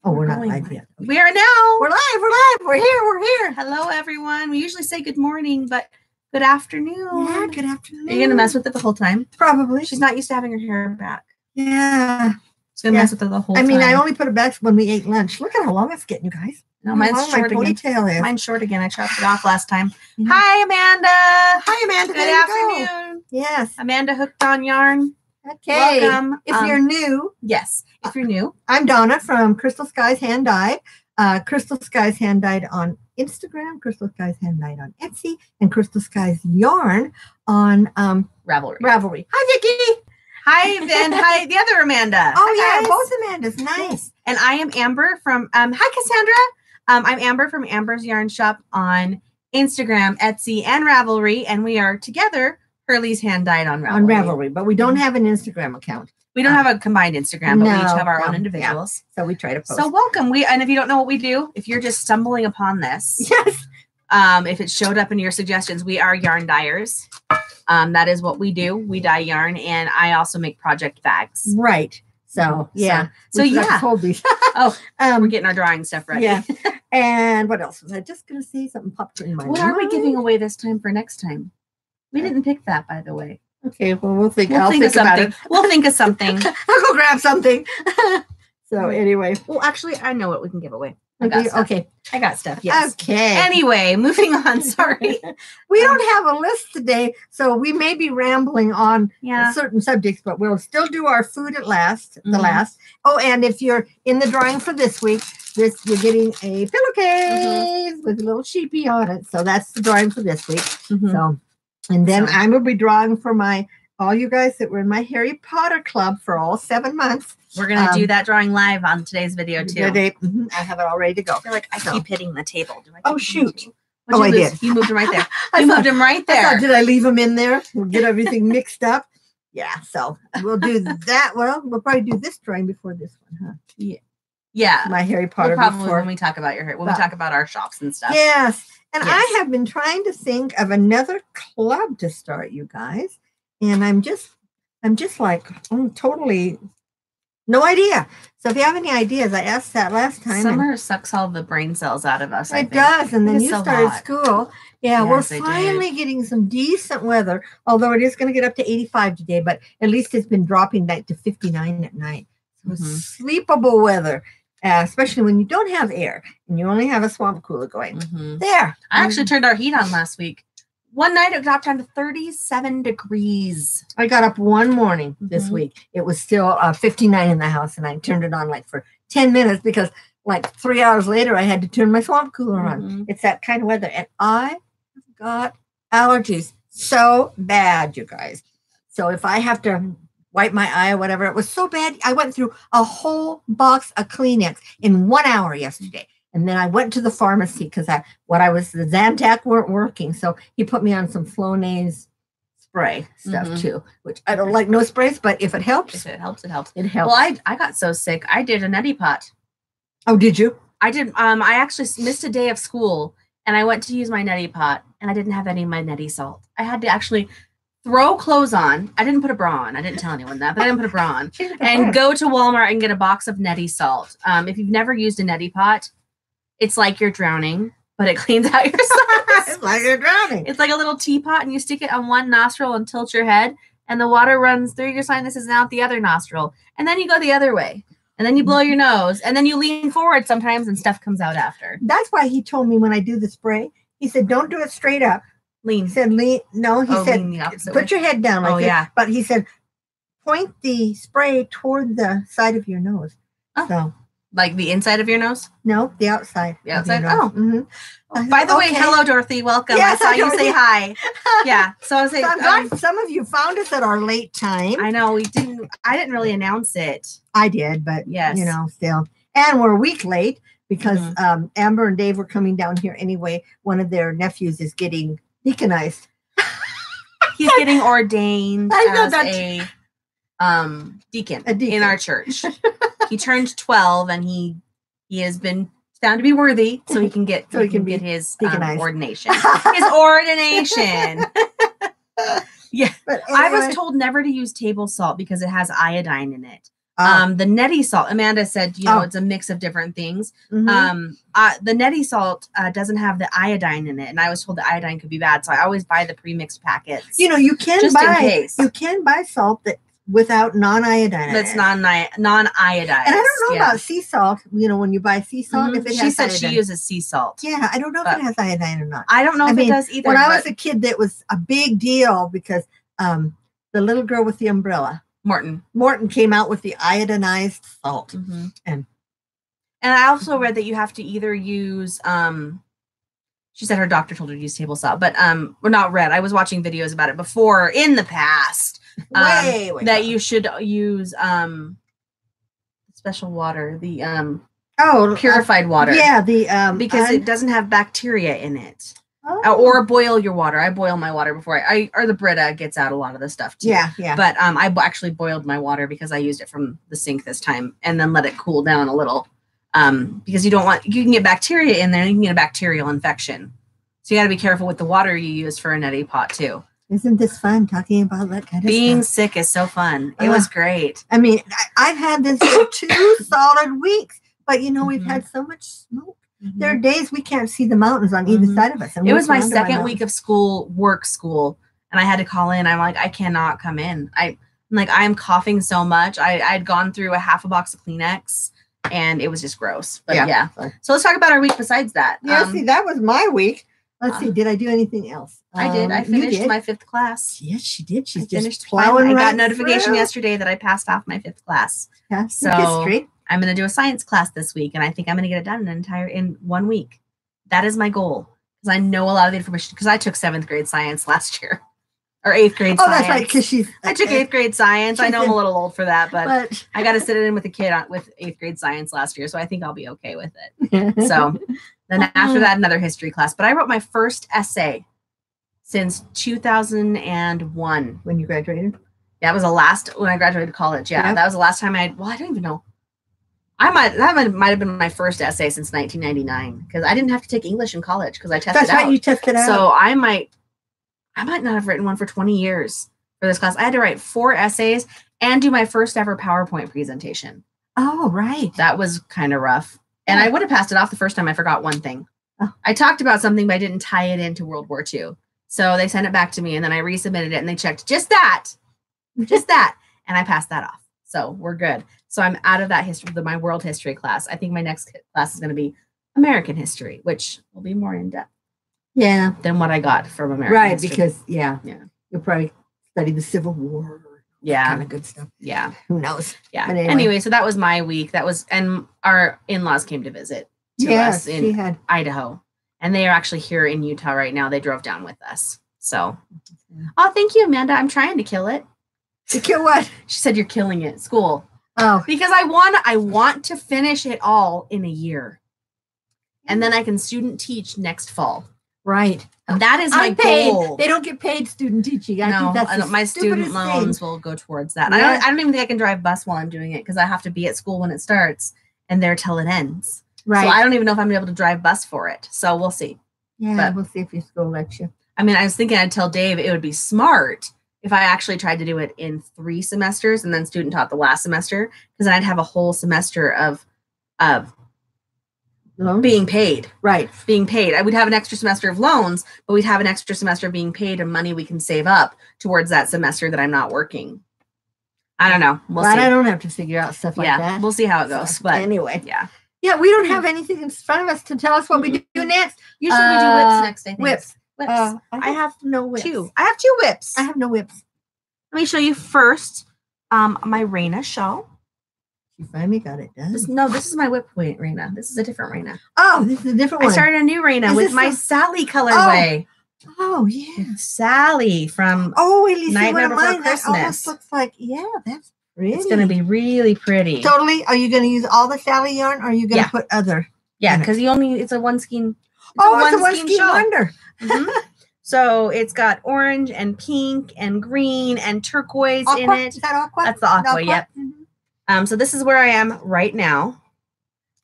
Oh, we're not live yet. We are now. We're live. We're here. Hello, everyone. We usually say good morning, but good afternoon. Yeah, good afternoon. Are you going to mess with it the whole time? Probably. She's not used to having her hair back. Yeah. She's going to mess with it the whole time. I mean, I only put it back when we ate lunch. Look at how long it's getting, you guys. No, mine's short again. Ponytail is. Mine's short again. I chopped it off last time. Yeah. Hi, Amanda. Hi, Amanda. Good afternoon. Yes. Amanda hooked on yarn. Okay. Welcome. If you're new. Yes. If you're new. I'm Donna from Crystal Skies Hand Dye. Crystal Skies Hand Dyed on Instagram, Crystal Skies Hand Dyed on Etsy, and Crystal Skies Yarn on Ravelry. Hi, Vicki. Hi, and hi, the other Amanda. Oh, hi, yeah, both Amandas. Nice. And I am Amber from, hi, Cassandra. I'm Amber from Amber's Yarn Shop on Instagram, Etsy, and Ravelry, and we are together Hurley's Hand Dyed on Ravelry. On Ravelry, but we don't have an Instagram account. We don't have a combined Instagram, but we each have our own individuals. Yeah. So we try to post. So welcome. And if you don't know what we do, if you're just stumbling upon this, yes. If it showed up in your suggestions, we are yarn dyers. That is what we do. We dye yarn, and I also make project bags. Right. So yeah. So yeah. Hold these. We're getting our drawing stuff ready. Yeah. And what else was I just going to say? Something popped in my mind. What are we giving away this time for next time? We didn't pick that, by the way. Okay, well, we'll think of something. We'll think of something. I'll go grab something. So anyway. Well, actually, I know what we can give away. Okay. I got stuff. Yes. Okay. Anyway, moving on. Sorry. We don't have a list today, so we may be rambling on certain subjects, but we'll still do our food at last, the last. Oh, and if you're in the drawing for this week, you're getting a pillowcase with a little sheepy on it. So that's the drawing for this week. So, and then I'm going to be drawing for all you guys that were in my Harry Potter club for all 7 months. We're going to do that drawing live on today's video, too. I have it all ready to go. I feel like I keep hitting the table. Shoot. I did. You moved him right there. Moved him right there. Did I leave him in there? We'll get everything mixed up. Yeah, so we'll do that. Well, we'll probably do this drawing before this one, huh? Yeah. My Harry Potter probably when we talk about your hair, we talk about our shops and stuff. Yes. And I have been trying to think of another club to start, you guys. And I'm just like, totally no idea. So if you have any ideas, I asked that last time. Summer sucks all the brain cells out of us. It does. And then you started school. Yeah, we're finally getting some decent weather, although it is going to get up to 85 today, but at least it's been dropping back to 59 at night. So sleepable weather, especially when you don't have air and you only have a swamp cooler going. There. I actually turned our heat on last week. One night it dropped down to 37 degrees. I got up one morning this week. It was still 59 in the house, and I turned it on for 10 minutes because 3 hours later I had to turn my swamp cooler on. It's that kind of weather. And I got allergies so bad, you guys. So if I have to wipe my eye or whatever, it was so bad. I went through a whole box of Kleenex in 1 hour yesterday. And then I went to the pharmacy because the Zantac weren't working. So he put me on some Flonase spray stuff too, which I don't like no sprays, but if it helps. If it helps, it helps. It helps. Well, I got so sick. I did a neti pot. Oh, did you? I did. I actually missed a day of school and I went to use my neti pot and I didn't have any of my neti salt. I had to actually throw clothes on. I didn't put a bra on. I didn't tell anyone that, but I didn't put a bra on. And go to Walmart and get a box of neti salt. If you've never used a neti pot, it's like you're drowning, but it cleans out your socks. It's like you're drowning. It's like a little teapot, and you stick it on one nostril and tilt your head, and the water runs through your sinuses and out the other nostril. And then you go the other way, and then you blow your nose, and then you lean forward sometimes, and stuff comes out after. That's why he told me when I do the spray, he said, don't do it straight up. Lean. He said, lean. No, he said, lean the opposite put way. your head down like this. But he said, point the spray toward the side of your nose. Oh. So. Like the inside of your nose? No, the outside. The outside? Oh. By the way, hello, Dorothy. Welcome. Yes, I saw you say hi. Yeah. So I was saying. I'm glad some of you found us at our late time. I know. I didn't really announce it. I did, but, yes. Still. And we're a week late because Amber and Dave were coming down here anyway. One of their nephews is getting deaconized. He's getting ordained as a deacon in our church. He turned 12 and he has been found to be worthy, so he can get his ordination. His ordination. Yeah. But anyway, I was told never to use table salt because it has iodine in it. The neti salt, Amanda said, it's a mix of different things. The neti salt doesn't have the iodine in it, and I was told the iodine could be bad, so I always buy the pre-mixed packets. You can just in case. You can buy salt that without non-iodine. That's non-iodized. And I don't know about sea salt. When you buy sea salt, if it she has said iodine. she uses sea salt. Yeah, I don't know if it has iodine or not. I don't know if it does either. When I was a kid, that was a big deal because the little girl with the umbrella, Morton came out with the iodinized salt. And I also read that you have to either use she said her doctor told her to use table salt, but well, not read. I was watching videos about it before in the past. Way that you should use special water, the purified water. Yeah, the because it doesn't have bacteria in it. Or boil your water. I boil my water before or the Brita gets out a lot of the stuff too. Yeah. But I actually boiled my water because I used it from the sink this time, and then let it cool down a little. Because you can get bacteria in there, and you can get a bacterial infection. So you got to be careful with the water you use for a neti pot too. Isn't this fun talking about that kind of Being stuff? sick is so fun. It was great. I mean, I've had this for 2 solid weeks, but we've had so much smoke. There are days we can't see the mountains on either side of us. And it was my second week of work school, and I had to call in. I'm like, I cannot come in. I'm coughing so much. I'd gone through a half a box of Kleenex, and it was just gross. But yeah. So let's talk about our week besides that. Yeah, see, that was my week. Let's see. Did I do anything else? I did. I finished my 5th class. Yes, she did. She's just plowing I right got notification through. yesterday that I passed off my 5th class. So history. I'm going to do a science class this week, and I think I'm going to get it done in 1 week. That is my goal, because I know a lot of the information, because I took 7th grade science last year. Or 8th grade science. Oh, that's right, because I took 8th grade science. I know I'm a little old for that, but I got to sit in with a kid with 8th grade science last year, so I think I'll be okay with it. So then after that, another history class. But I wrote my first essay since 2001. When you graduated? Yeah, it was when I graduated college. Yeah, that was the last time I don't even know. That might have been my first essay since 1999, because I didn't have to take English in college because I tested out. That's right, you tested out. So I might not have written one for 20 years for this class. I had to write 4 essays and do my first ever PowerPoint presentation. Oh, right. That was kind of rough. And I would have passed it off the first time. I forgot one thing. Oh. I talked about something, but I didn't tie it into World War II. So they sent it back to me, and then I resubmitted it, and they checked just that, and I passed that off. So we're good. So I'm out of that my world history class. I think my next class is going to be American history, which will be more in depth. Yeah. Than what I got from American history. Because you'll probably study the Civil War. Yeah. Kind of good stuff. Yeah. Who knows? Yeah. Anyway, so that was my week. and our in-laws came to visit us in Idaho. And they are actually here in Utah right now. They drove down with us. So, thank you, Amanda. I'm trying to kill it. To kill what? She said you're killing it. School. Oh. Because I want to finish it all in a year. And then I can student teach next fall. Right. That is my goal. They don't get paid student teaching. I think that's my student loans will go towards that. Yeah. I don't even think I can drive bus while I'm doing it, because I have to be at school when it starts and there till it ends. Right. So I don't even know if I'm going to be able to drive bus for it. So we'll see. Yeah, we'll see if your school lets you. I mean, I was thinking I'd tell Dave it would be smart if I actually tried to do it in 3 semesters and then student taught the last semester, because then I'd have a whole semester of being paid. Right. Being paid. I would have an extra semester of loans, but we'd have an extra semester of being paid and money we can save up towards that semester that I'm not working. I don't know. We'll see. I don't have to figure out stuff like that. We'll see how it goes. So, but anyway. Yeah. Yeah, we don't have anything in front of us to tell us what we do next. Usually we do whips next, I think. Whips. I have no whips. 2. I have 2 whips. I have no whips. Let me show you first my Reina shawl. You finally got it done. This is my whip Reina. This is a different Reina. Oh, this is a different one. I started a new Reina with my Sally colorway. Oh, yeah. Sally from Nightmare Before Christmas. That almost looks like, that's pretty. It's going to be really pretty. Totally. Are you going to use all the Sally yarn, or are you going to put other? Yeah, because it's a one skein. It's a one skein wonder. Mm-hmm. So it's got orange and pink and green and turquoise in it. Is that aqua? That's the aqua, yep. Mm-hmm. So this is where I am right now.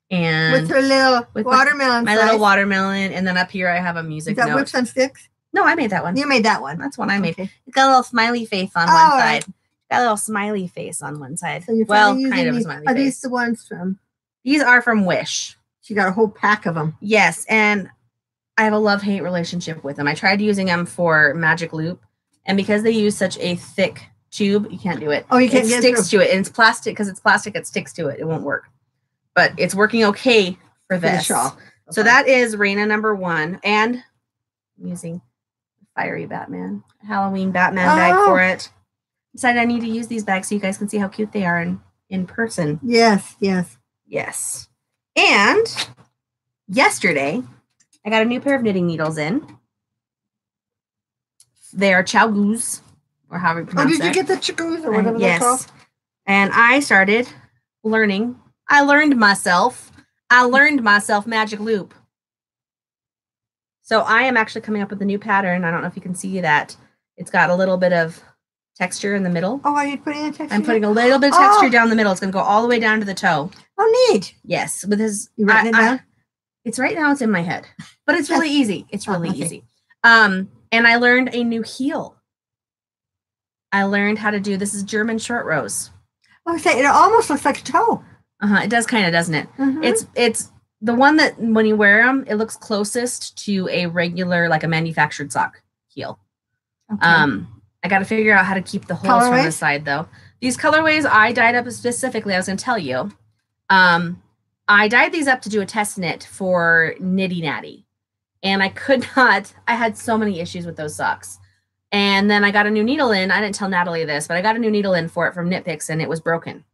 And with her little watermelon. My little watermelon. And then up here I have a music note. Is that Whips on Sticks? No, I made that one. You made that one. That's one I made. Okay. It's got a little smiley face on one side. Got a little smiley face on one side. So Well, kind of a smiley face. Are these the ones from? These are from Wish. She got a whole pack of them. Yes, and I have a love-hate relationship with them. I tried using them for Magic Loop, and because they use such a thick tube, you can't do it. Oh, you can't get it. It sticks to it, and it's plastic. Because it's plastic, it sticks to it. It won't work. But it's working okay for this. Shawl. Okay. So that is Reina number 1, and I'm using Fiery Batman, Halloween Batman bag for it. Decided I need to use these bags so you guys can see how cute they are in person. Yes, yes. Yes. And yesterday, I got a new pair of knitting needles in. They are Chowgoos, or however you pronounce it. Oh, did you get the Chowgoos or whatever they're called? Yes. And I started learning. I learned myself Magic Loop. So I am actually coming up with a new pattern. I don't know if you can see that. It's got a little bit of texture in the middle. Oh, are you putting a texture? I'm putting a little bit of texture down the middle. It's going to go all the way down to the toe. Oh, neat. Yes. With his, you writing it down? It's right now. It's in my head, but it's really easy. It's really easy. And I learned a new heel. I learned how to do, this is German short rows. Oh, it almost looks like a toe. It does kind of, doesn't it? It's the one that when you wear them, it looks closest to a regular, like a manufactured sock heel. Okay. I got to figure out how to keep the holes from the side, though. These colorways I dyed up specifically. I was going to tell you. I dyed these up to do a test knit for Nitty Natty. And I could not. I had so many issues with those socks. And then I got a new needle in. I didn't tell Natalie this, but I got a new needle in for it from Knit Picks, and it was broken.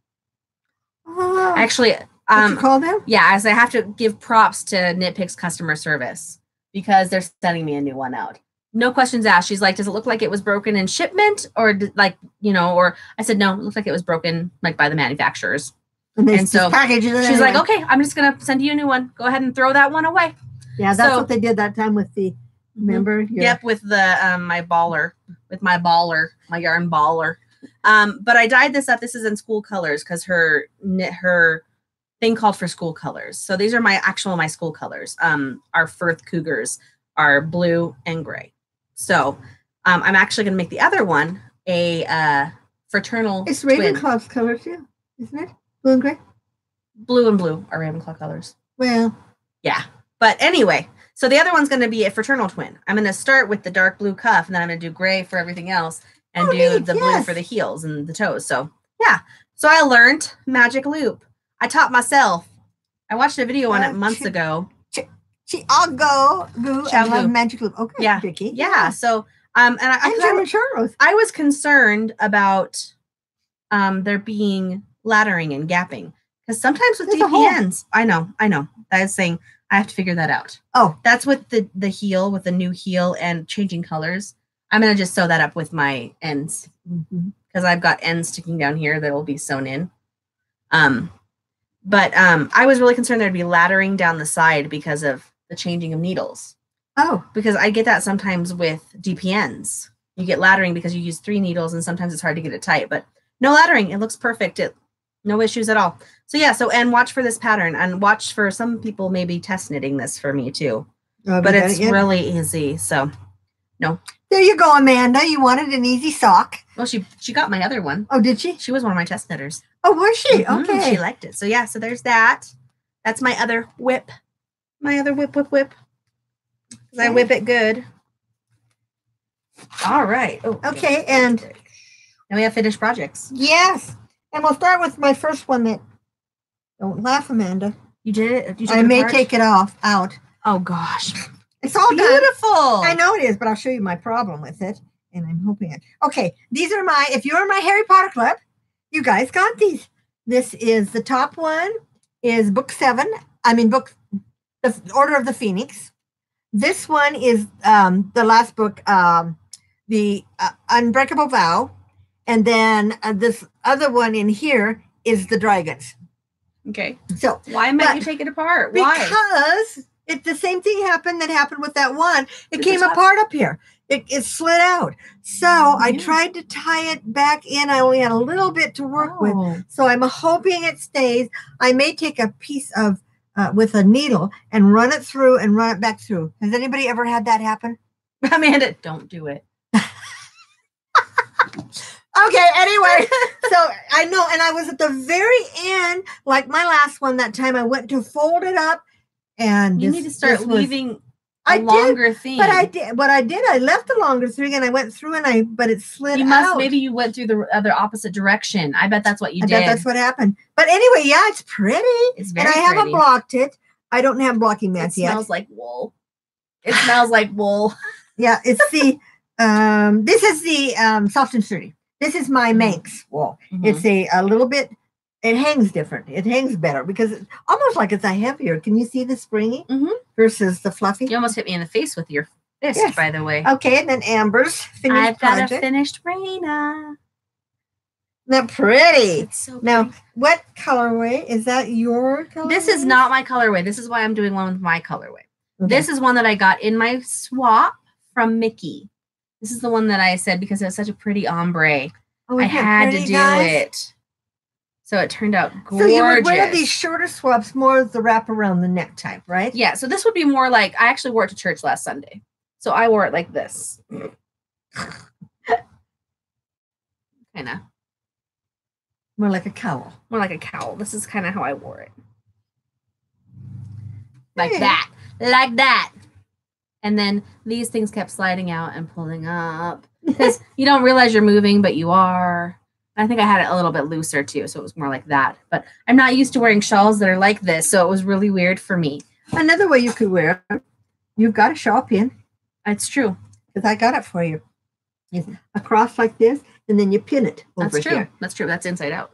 Actually, what you call them? Yeah, I have to give props to Knit Picks customer service because they're sending me a new one out. No questions asked. She's like, does it look like it was broken in shipment or like, or I said, no, it looked like it was broken like by the manufacturers. And so she's like, okay, I'm just going to send you a new one. Go ahead and throw that one away. Yeah, that's what they did that time with the, remember? Yep, with the, my yarn baller. But I dyed this up. This is in school colors because her thing called for school colors. So these are my school colors. Our Firth Cougars are blue and gray. So I'm actually going to make the other one a fraternal It's Raven Club's color too, isn't it? Blue and gray? Blue and blue are Ravenclaw colors. Well. Yeah. But anyway, so the other one's going to be a fraternal twin. I'm going to start with the dark blue cuff, and then I'm going to do gray for everything else and do the blue for the heels and the toes. So, yeah. So I learned Magic Loop. I taught myself. I watched a video on it months ago. I'll go. I love Magic Loop. Okay, yeah. Vicky. Yeah. So, and I was concerned about there being laddering and gapping because sometimes with DPNs, I know. I was saying I have to figure that out. Oh, that's with the heel, with the new heel and changing colors. I'm gonna just sew that up with my ends because I've got ends sticking down here that will be sewn in. But I was really concerned there'd be laddering down the side because of the changing of needles. Oh, because I get that sometimes with DPNs. You get laddering because you use 3 needles and sometimes it's hard to get it tight, but no laddering. It looks perfect. No issues at all. So yeah, and watch for this pattern and watch for some people maybe test knitting this for me too. But it's really easy. So no. There you go, Amanda. You wanted an easy sock. Well, she got my other one. Oh, did she? She was one of my test knitters. Oh, was she? Okay. She liked it. So yeah, so there's that. That's my other whip. My other whip. Because I whip it good. All right. Oh, okay, and we have finished projects. Yes. And we'll start with my first one that, don't laugh, Amanda. You did it? I may take it out. Oh, gosh. It's all beautiful. Done. I know it is, but I'll show you my problem with it. And I'm hoping it. Okay, these are if you're in my Harry Potter club, you guys got these. This is the top one is book 7. The Order of the Phoenix. This one is the last book, the Unbreakable Vow. And then this other one in here is the Dragons. Okay. So why might you take it apart? Why? Because the same thing happened with that one. It came apart up here. It slid out. So I tried to tie it back in. I only had a little bit to work with. So I'm hoping it stays. I may take a piece of with a needle and run it through and run it back through. Has anybody ever had that happen? Amanda, don't do it. Okay, anyway, so I know, and I was at the very end, like my last one that time, I went to fold it up, and you need to start leaving a longer thing. But I did. What I did, I left the longer thing, and I went through, but it slid out. Maybe you went through the other opposite direction. I bet that's what you did. I bet that's what happened. But anyway, yeah, it's pretty. It's very pretty. And I haven't blocked it. I don't have blocking mats yet. It smells like wool. It smells like wool. Yeah, it's the, this is the soft and sturdy. This is my Manx wool. Mm-hmm. It's a little bit, it hangs different. It hangs better because it's almost like it's a heavier. Can you see the springy versus the fluffy? You almost hit me in the face with your fist, by the way. Okay, and then Amber's finished I've got a finished Reina. Not pretty. It's so pretty. Now, what colorway? Is that your colorway? This is not my colorway. This is why I'm doing one with my colorway. Okay. This is one that I got in my swap from Mickey. This is the one that I said because it was such a pretty ombre. Oh, I had to do it. So it turned out gorgeous. So you would wear these shorter swaps, more of the wrap around the neck type, right? Yeah. So this would be more like, I actually wore it to church last Sunday. So I wore it like this. Kind of. More like a cowl. More like a cowl. This is kind of how I wore it. Like that. Like that. And then these things kept sliding out and pulling up. Because you don't realize you're moving, but you are. I think I had it a little bit looser too, so it was more like that. But I'm not used to wearing shawls that are like this, so it was really weird for me. Another way you could wear it, you've got a shawl pin. It's true. Because I got it for you. It's across like this, and then you pin it over That's true. here. That's true. That's inside out.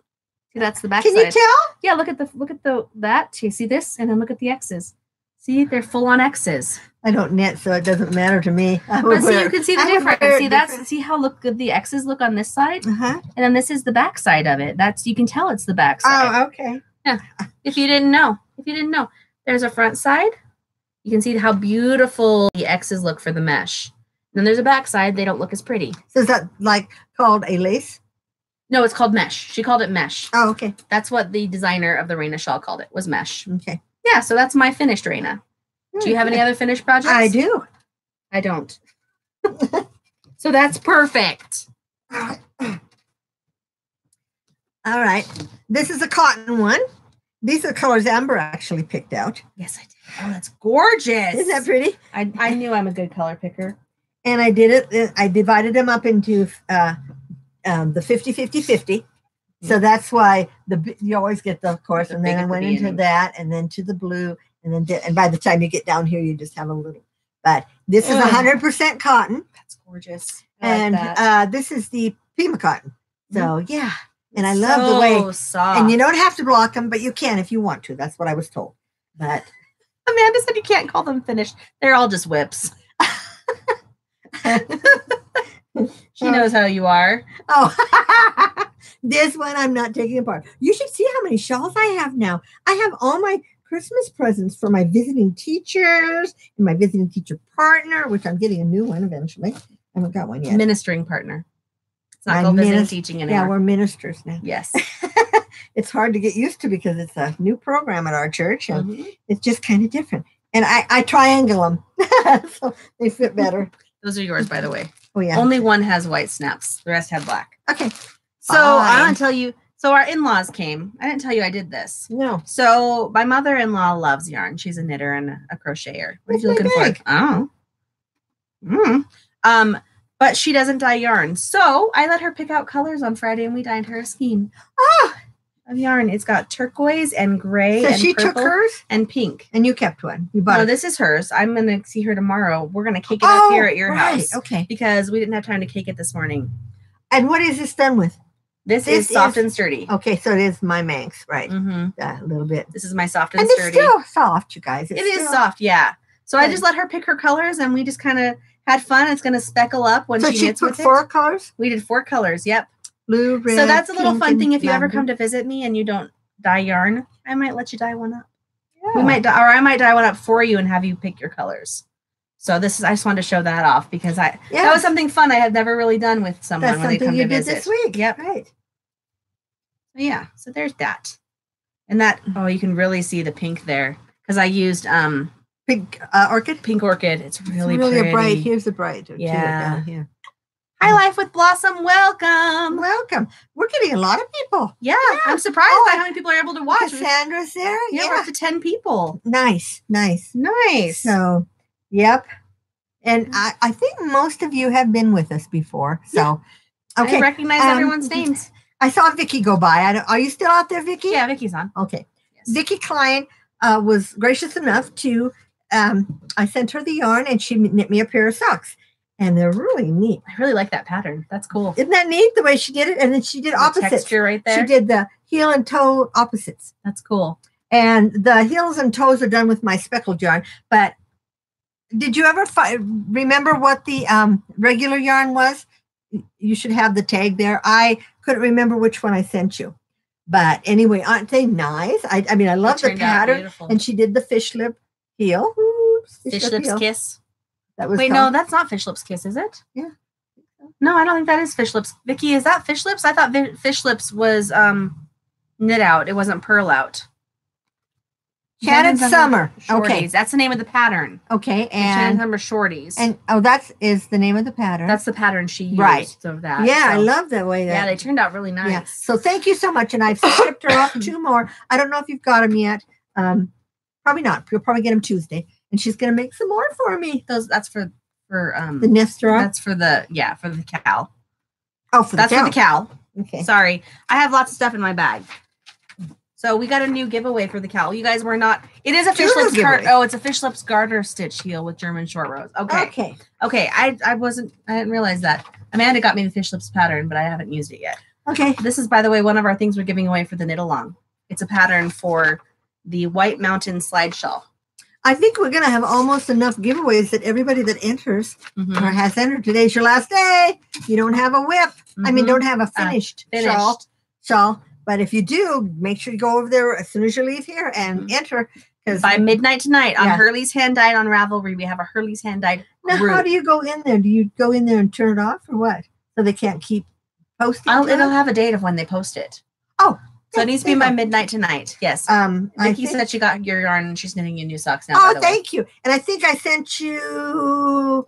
See, that's the back Can side. you tell? Yeah, look at that. You see this? And then look at the X's. See, they're full on X's. I don't knit, so it doesn't matter to me. But see, you can see the difference. See how good the X's look on this side? And then this is the back side of it. You can tell it's the back side. Oh, okay. Yeah. If you didn't know. There's a front side. You can see how beautiful the X's look for the mesh. And then there's a back side. They don't look as pretty. So is that like called a lace? No, it's called mesh. She called it mesh. Oh, okay. That's what the designer of the Reina shawl called it, was mesh. Okay. Yeah, so that's my finished Reina. Do you have any other finished projects? I do. I don't. So that's perfect. All right. This is a cotton one. These are the colors Amber actually picked out. Yes, I did. Oh, that's gorgeous. Isn't that pretty? I knew I'm a good color picker. And I did it. I divided them up into the 50-50-50. So that's why you always get the, of course, and then I went into that, and then to the blue, and by the time you get down here, you just have a little. But this is 100% cotton. That's gorgeous. And this is the Pima cotton. So yeah, and I love the way. Soft. And you don't have to block them, but you can if you want to. That's what I was told. But Amanda said you can't call them finished. They're all just whips. She knows how you are. Oh, this one I'm not taking apart. You should see how many shawls I have now. I have all my Christmas presents for my visiting teachers and my visiting teacher partner, which I'm getting a new one eventually. I haven't got one yet. Ministering partner. It's not called visiting teaching anymore. Yeah, we're ministers now. Yes. It's hard to get used to because it's a new program at our church, and it's just kind of different. And I triangle them so they fit better. Those are yours, by the way. Oh, yeah. Only one has white snaps. The rest have black. Okay. So I want to tell you. So our in-laws came. I didn't tell you I did this. No. So my mother-in-law loves yarn. She's a knitter and a crocheter. What are you looking for? Oh. But she doesn't dye yarn. So I let her pick out colors on Friday, and we dyed her a skein. Of yarn. It's got turquoise and gray and she took hers and pink. And you kept one. You bought it. This is hers. I'm going to see her tomorrow. We're going to cake it up here at your house. Okay. Because we didn't have time to cake it this morning. And what is this done with? This is soft and sturdy. Okay, so it is my Manx, right? A little bit. This is my soft and sturdy. And it's still soft, you guys. It is soft, yeah. So I just let her pick her colors, and we just kind of had fun. It's going to speckle up when she knits with it. So she put 4 colors? We did 4 colors, yep. Blue, red, so that's a little fun thing. If you ever come to visit me and you don't dye yarn, I might let you dye one up. Yeah. I might dye one up for you and have you pick your colors. So I just wanted to show that off because that was something fun I had never really done with someone when they come to visit. This week. Yep. Right. So yeah. So there's that. And that you can really see the pink there because I used pink orchid. Pink orchid. It's really pretty. Bright. Here's the bright. Yeah. Here. Hi, Life with Blossom. Welcome. Welcome. We're getting a lot of people. Yeah. I'm surprised by how many people are able to watch. Cassandra's there. Yeah, we're up to 10 people. Nice. So, yep. And I think most of you have been with us before. So, okay. I recognize everyone's names. I saw Vicky go by. Are you still out there, Vicky? Yeah, Vicky's on. Okay. Yes. Vicky Klein was gracious enough to, I sent her the yarn and she knit me a pair of socks. And they're really neat. I really like that pattern. That's cool. Isn't that neat the way she did it? And then she did opposites. Texture right there. She did the heel and toe opposites. That's cool. And the heels and toes are done with my speckled yarn. But did you ever remember what the regular yarn was? You should have the tag there. I couldn't remember which one I sent you. But anyway, aren't they nice? I mean, I love the pattern. And she did the fish lip heel. Fish lips kiss. Wait, no, that's not Fish Lips Kiss, is it? Yeah. No, I don't think that is Fish Lips. Vicky, is that Fish Lips? I thought Fish Lips was knit out. It wasn't purl out. Shannon Summer. Shorties. Okay. That's the name of the pattern. Okay. And Shannon Summer Shorties. And that is the name of the pattern. That's the pattern she used. Right. Of that. Yeah, so, I love that way. Yeah, they turned out really nice. Yeah. So thank you so much. And I've shipped her off 2 more. I don't know if you've got them yet. Probably not. You'll probably get them Tuesday. And she's going to make some more for me. That's for the Nestor. That's for the cow. Oh, for the cow. Okay. Sorry. I have lots of stuff in my bag. So we got a new giveaway for the cow. You guys were not. It is a Fish Lips it's a Fish Lips garter stitch heel with German short rows. Okay. I didn't realize that. Amanda got me the Fish Lips pattern, but I haven't used it yet. Okay. This is, by the way, one of our things we're giving away for the knit along. It's a pattern for the White Mountain slide shawl. I think we're going to have almost enough giveaways that everybody that enters or has entered, today's your last day. You don't have a whip. I mean, don't have a finished shawl. But if you do, make sure you go over there as soon as you leave here and enter. By midnight tonight on Hurley's Hand Dyed on Ravelry, we have a Hurley's Hand Dyed. Now, how do you go in there? Do you go in there and turn it off or what? So they can't keep posting? It'll have a date of when they post it. Oh. So it needs to be by midnight tonight. Yes. Vicky said she got your yarn and she's knitting you new socks now. Oh, thank you. And I think I sent you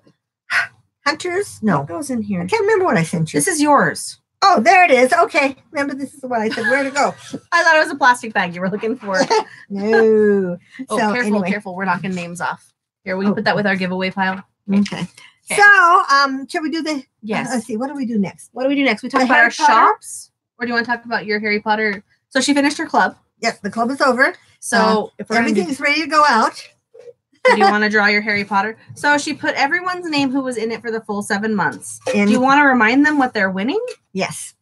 Hunters. No. What goes in here? I can't remember what I sent you. This is yours. Oh, there it is. Okay. Remember, this is what I said. Where to go? I thought it was a plastic bag you were looking for. No. So, careful. We're knocking names off. Here, will you put that with our giveaway pile? Okay. So, shall we do the... Yes. Let's see. What do we do next? We talk about our shops? Or do you want to talk about your Harry Potter... So she finished her club. Yes, the club is over. So if everything's ready to go out. Do you want to draw your Harry Potter? So she put everyone's name who was in it for the full 7 months. Do you want to remind them what they're winning? Yes.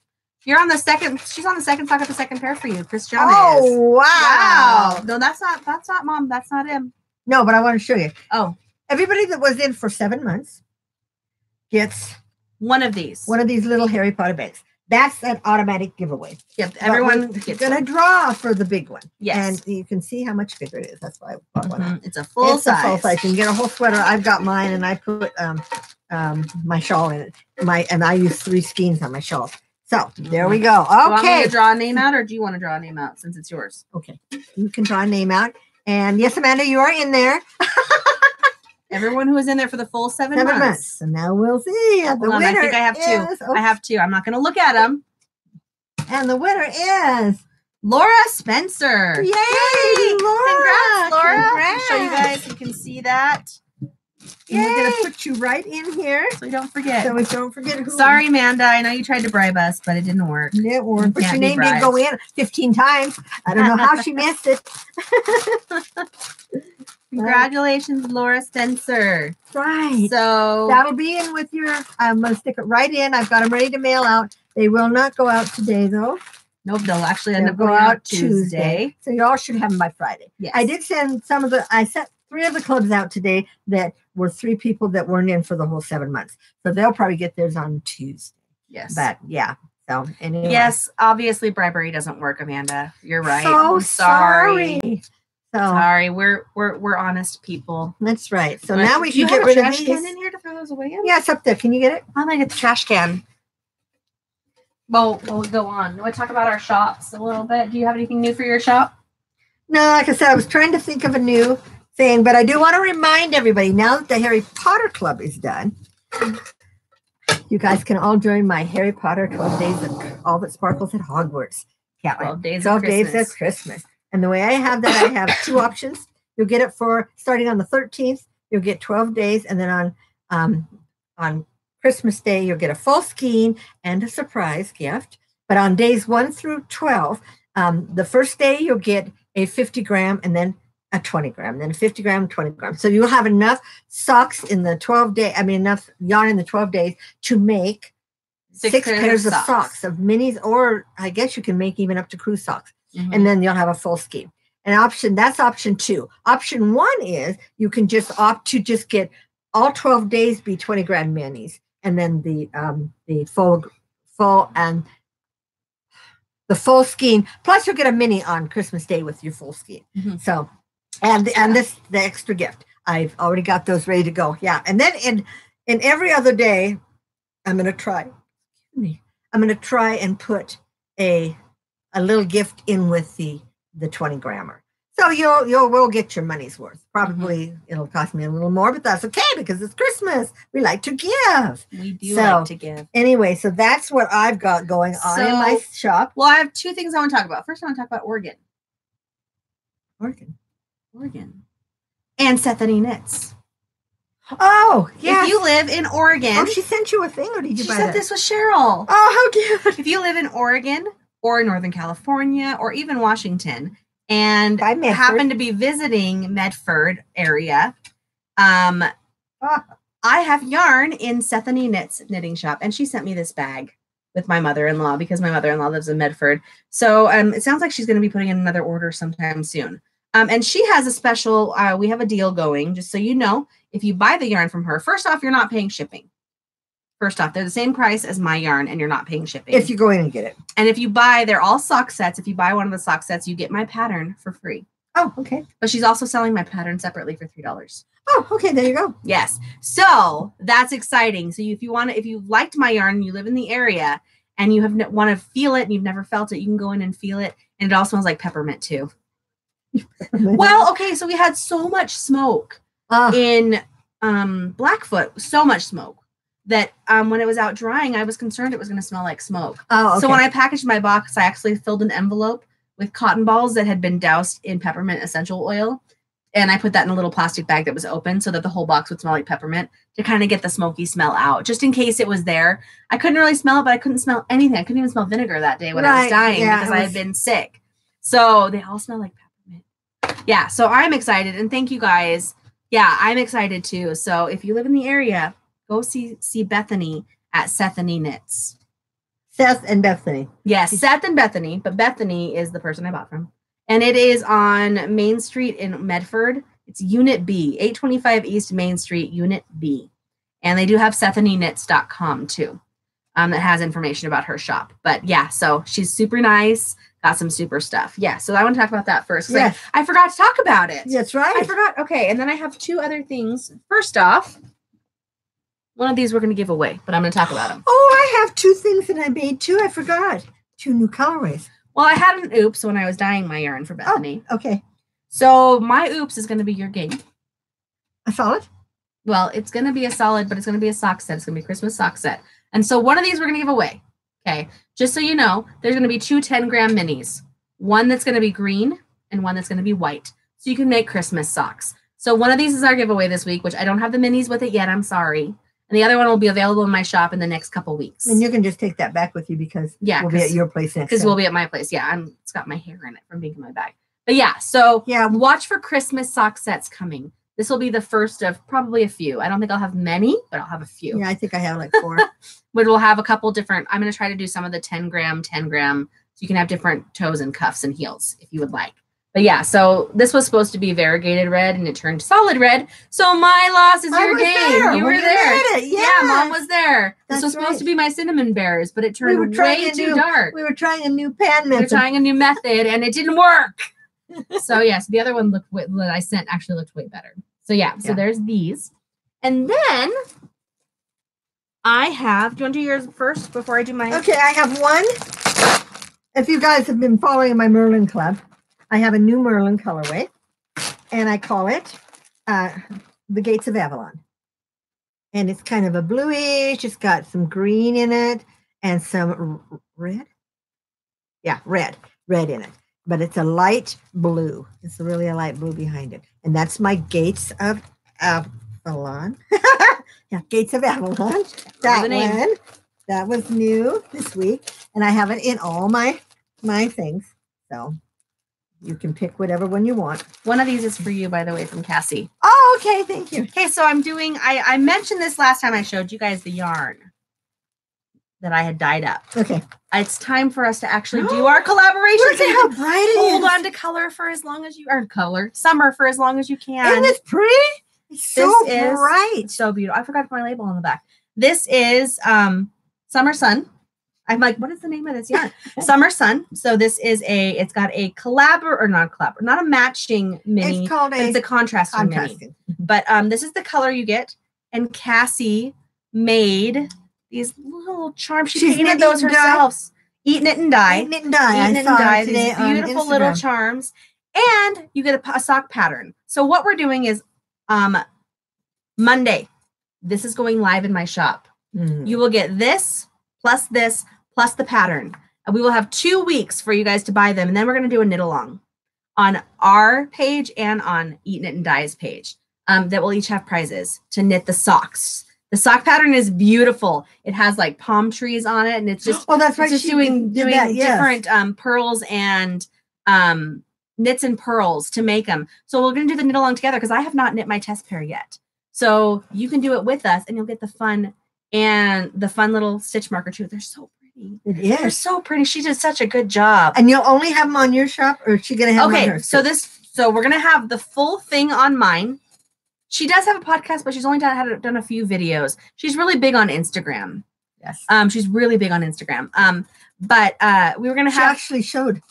You're on the second. She's on the second sock of the second pair for you. Chris John is. Oh, wow. No, that's not Mom. That's not him. No, but I want to show you. Oh. Everybody that was in for 7 months gets one of these little Harry Potter bags. That's an automatic giveaway. Yep, everyone gets going to draw for the big one. Yes. And you can see how much bigger it is. That's why I bought one. It's a full size. You can get a whole sweater. I've got mine, and I put my shawl in it. And I use 3 skeins on my shawls. So there we go. Okay. Do you want me to draw a name out, or do you want to draw a name out since it's yours? Okay. You can draw a name out. And yes, Amanda, you are in there. Everyone who was in there for the full 7 months. So now we'll see. The winner I think I have 2. I have 2. I'm not going to look at them. And the winner is Laura Spencer. Yay, Laura. Congrats, Laura. Congrats. Show you guys. You can see that. We're going to put you right in here. So we don't forget. Who. Sorry, Amanda. I know you tried to bribe us, but it didn't work. It worked. But your name didn't go in 15 times. I don't know how she missed it. Congratulations, Laura Spencer. Right. So that'll be in with your, I'm going to stick it right in. I've got them ready to mail out. They will not go out today, though. Nope, they'll actually end up going out Tuesday. So you all should have them by Friday. Yes. I did send I sent 3 of the clubs out today that were 3 people that weren't in for the whole 7 months. So they'll probably get theirs on Tuesday. Yes. But yeah. So anyway. Yes, obviously bribery doesn't work, Amanda. You're right. So sorry. Sorry, we're honest people. That's right. So now we can get rid of these. Do you have a trash can in here to throw those away in? Yeah, it's up there. Can you get it? I'm gonna get the trash can. Well, we'll go on. You want to talk about our shops a little bit? Do you have anything new for your shop? No, like I said, I was trying to think of a new thing, but I do want to remind everybody now that the Harry Potter Club is done. You guys can all join my Harry Potter 12 Days of All That Sparkles at Hogwarts. Yeah, 12 days 12 of days Christmas. of Christmas. And the way I have that, I have two options. You'll get it for starting on the 13th. You'll get 12 days, and then on Christmas Day, you'll get a full skein and a surprise gift. But on days 1 through 12, the first day you'll get a 50 gram and then a 20 gram, then a 50 gram, 20 gram. So you'll have enough socks in the 12 day, enough yarn in the 12 days to make six pairs of socks of minis, or I guess you can make even up to crew socks. Mm-hmm. And then you'll have a full skein. That's option 2. Option 1 is you can just opt to just get all 12 days be 20 gram minis, and then the full and the full skein. Plus you'll get a mini on Christmas Day with your full skein. Mm-hmm. So, and this the extra gift. I've already got those ready to go. Yeah, and then in every other day, I'm gonna try and put a little gift in with the 20 grammer. So we'll get your money's worth. Probably it'll cost me a little more, but that's okay because it's Christmas. We like to give. We do like to give. Anyway, so that's what I've got going on in my shop. Well, I have 2 things I want to talk about. First, I want to talk about Oregon. And Sethany Knits. Oh, yeah. If you live in Oregon. Oh, she sent you a thing, or did you buy that? She sent this with Cheryl. Oh, how cute. If you live in Oregon or Northern California or even Washington and happen to be visiting Medford area, I have yarn in Sethany Knits knitting shop, and she sent me this bag with my mother-in-law because my mother-in-law lives in Medford. So it sounds like she's going to be putting in another order sometime soon. And she has a special, we have a deal going, just so you know, if you buy the yarn from her, first off, you're not paying shipping. First off, they're the same price as my yarn and you're not paying shipping. If you go in and get it. And if you buy, they're all sock sets. If you buy one of the sock sets, you get my pattern for free. Oh, okay. But she's also selling my pattern separately for $3. Oh, okay. There you go. Yes. So that's exciting. So if you liked my yarn and you live in the area and you want to feel it and you've never felt it, you can go in and feel it. And it all smells like peppermint too. Well, okay. So we had so much smoke in Blackfoot, so much smoke that when it was out drying, I was concerned it was going to smell like smoke. Oh, okay. So when I packaged my box, I actually filled an envelope with cotton balls that had been doused in peppermint essential oil. And I put that in a little plastic bag that was open so that the whole box would smell like peppermint to kind of get the smoky smell out, just in case it was there. I couldn't really smell it, but I couldn't smell anything. I couldn't even smell vinegar that day when I was dying because I had been sick. So they all smell like peppermint. Yeah, so I'm excited. And thank you guys. Yeah, I'm excited too. So if you live in the area, go see Bethany at Sethany Knits. Seth and Bethany. Yes, Seth and Bethany, but Bethany is the person I bought from. And it is on Main Street in Medford. It's Unit B, 825 East Main Street, Unit B. And they do have SethanyKnits.com too, that has information about her shop. But yeah, so she's super nice. Got some super stuff. Yeah, so I want to talk about that first. Yes. I forgot to talk about it. That's right. I forgot. Okay, and then I have 2 other things. First off, one of these we're going to give away, but I'm going to talk about them. Oh, I have 2 things that I made too. I forgot. 2 new colorways. Well, I had an oops when I was dyeing my yarn for Bethany. Oh, okay. So my oops is going to be your game. A solid? Well, it's going to be a solid, but it's going to be a sock set. It's going to be a Christmas sock set. And so one of these we're going to give away. Okay. Just so you know, there's going to be 2 10-gram minis. One that's going to be green and one that's going to be white. So you can make Christmas socks. So one of these is our giveaway this week, which I don't have the minis with it yet. I'm sorry. And the other one will be available in my shop in the next couple weeks. And you can just take that back with you because we'll be at your place next time. Because we'll be at my place. Yeah, it's got my hair in it from being in my bag. But yeah, so watch for Christmas sock sets coming. This will be the first of probably a few. I don't think I'll have many, but I'll have a few. Yeah, I think I have like 4. But we'll have a couple different. I'm going to try to do some of the 10 gram, so you can have different toes and cuffs and heels if you would like. But yeah, so this was supposed to be variegated red and it turned solid red. So my loss is your game. You were there. Yeah, Mom was there. This was supposed to be my cinnamon bears, but it turned way too dark. We were trying a new pan method. We were trying a new method and it didn't work. So yes, the other one that I sent actually looked way better. So yeah, so there's these. And then I have, do you want to do yours first before I do mine? Okay, I have one. If you guys have been following my Merlin Club, I have a new Merlin colorway, and I call it the Gates of Avalon. And it's kind of a bluish. It's got some green in it and some red. Yeah, red in it. But it's a light blue. It's really a light blue behind it. And that's my Gates of Avalon. Yeah, Gates of Avalon. That one. That was new this week. And I have it in all my things. So you can pick whatever one you want. One of these is for you, by the way, from Cassie. Oh, okay. Thank you. Okay, so I'm doing, I mentioned this last time I showed you guys the yarn that I had dyed up. Okay. It's time for us to actually do our collaboration. Look at how bright it Hold is. on to color for as long as you, or summer for as long as you can. Isn't this pretty? It's so bright. It's so beautiful. I forgot to put my label on the back. This is Summer Sun. I'm like, what is the name of this yarn? Summer Sun. So this is it's got a not a matching mini. It's called it's a contrasting mini. But this is the color you get. And Cassie made these little charms. She painted those herself. Eat, Knit, and Dye. Eat, Knit, and Dye. Eat, Knit, and Dye. These beautiful little charms. And you get a sock pattern. So what we're doing is Monday. This is going live in my shop. Mm-hmm. You will get this plus the pattern. And we will have 2 weeks for you guys to buy them. And then we're going to do a knit along on our page and on Eat, Knit, and Dye's page that will each have prizes to knit the socks. The sock pattern is beautiful. It has like palm trees on it. And it's just, that's right. Just doing different pearls and knits and pearls to make them. So we're going to do the knit along together because I have not knit my test pair yet. So you can do it with us and you'll get the fun little stitch marker too. They're so pretty. It is. They're so pretty. She did such a good job. And you'll only have them on your shop, or is she gonna have them on hers? So we're gonna have the full thing on mine. She does have a podcast, but she's only done a few videos. She's really big on Instagram. Yes. She's really big on Instagram. But we were gonna have. She actually showed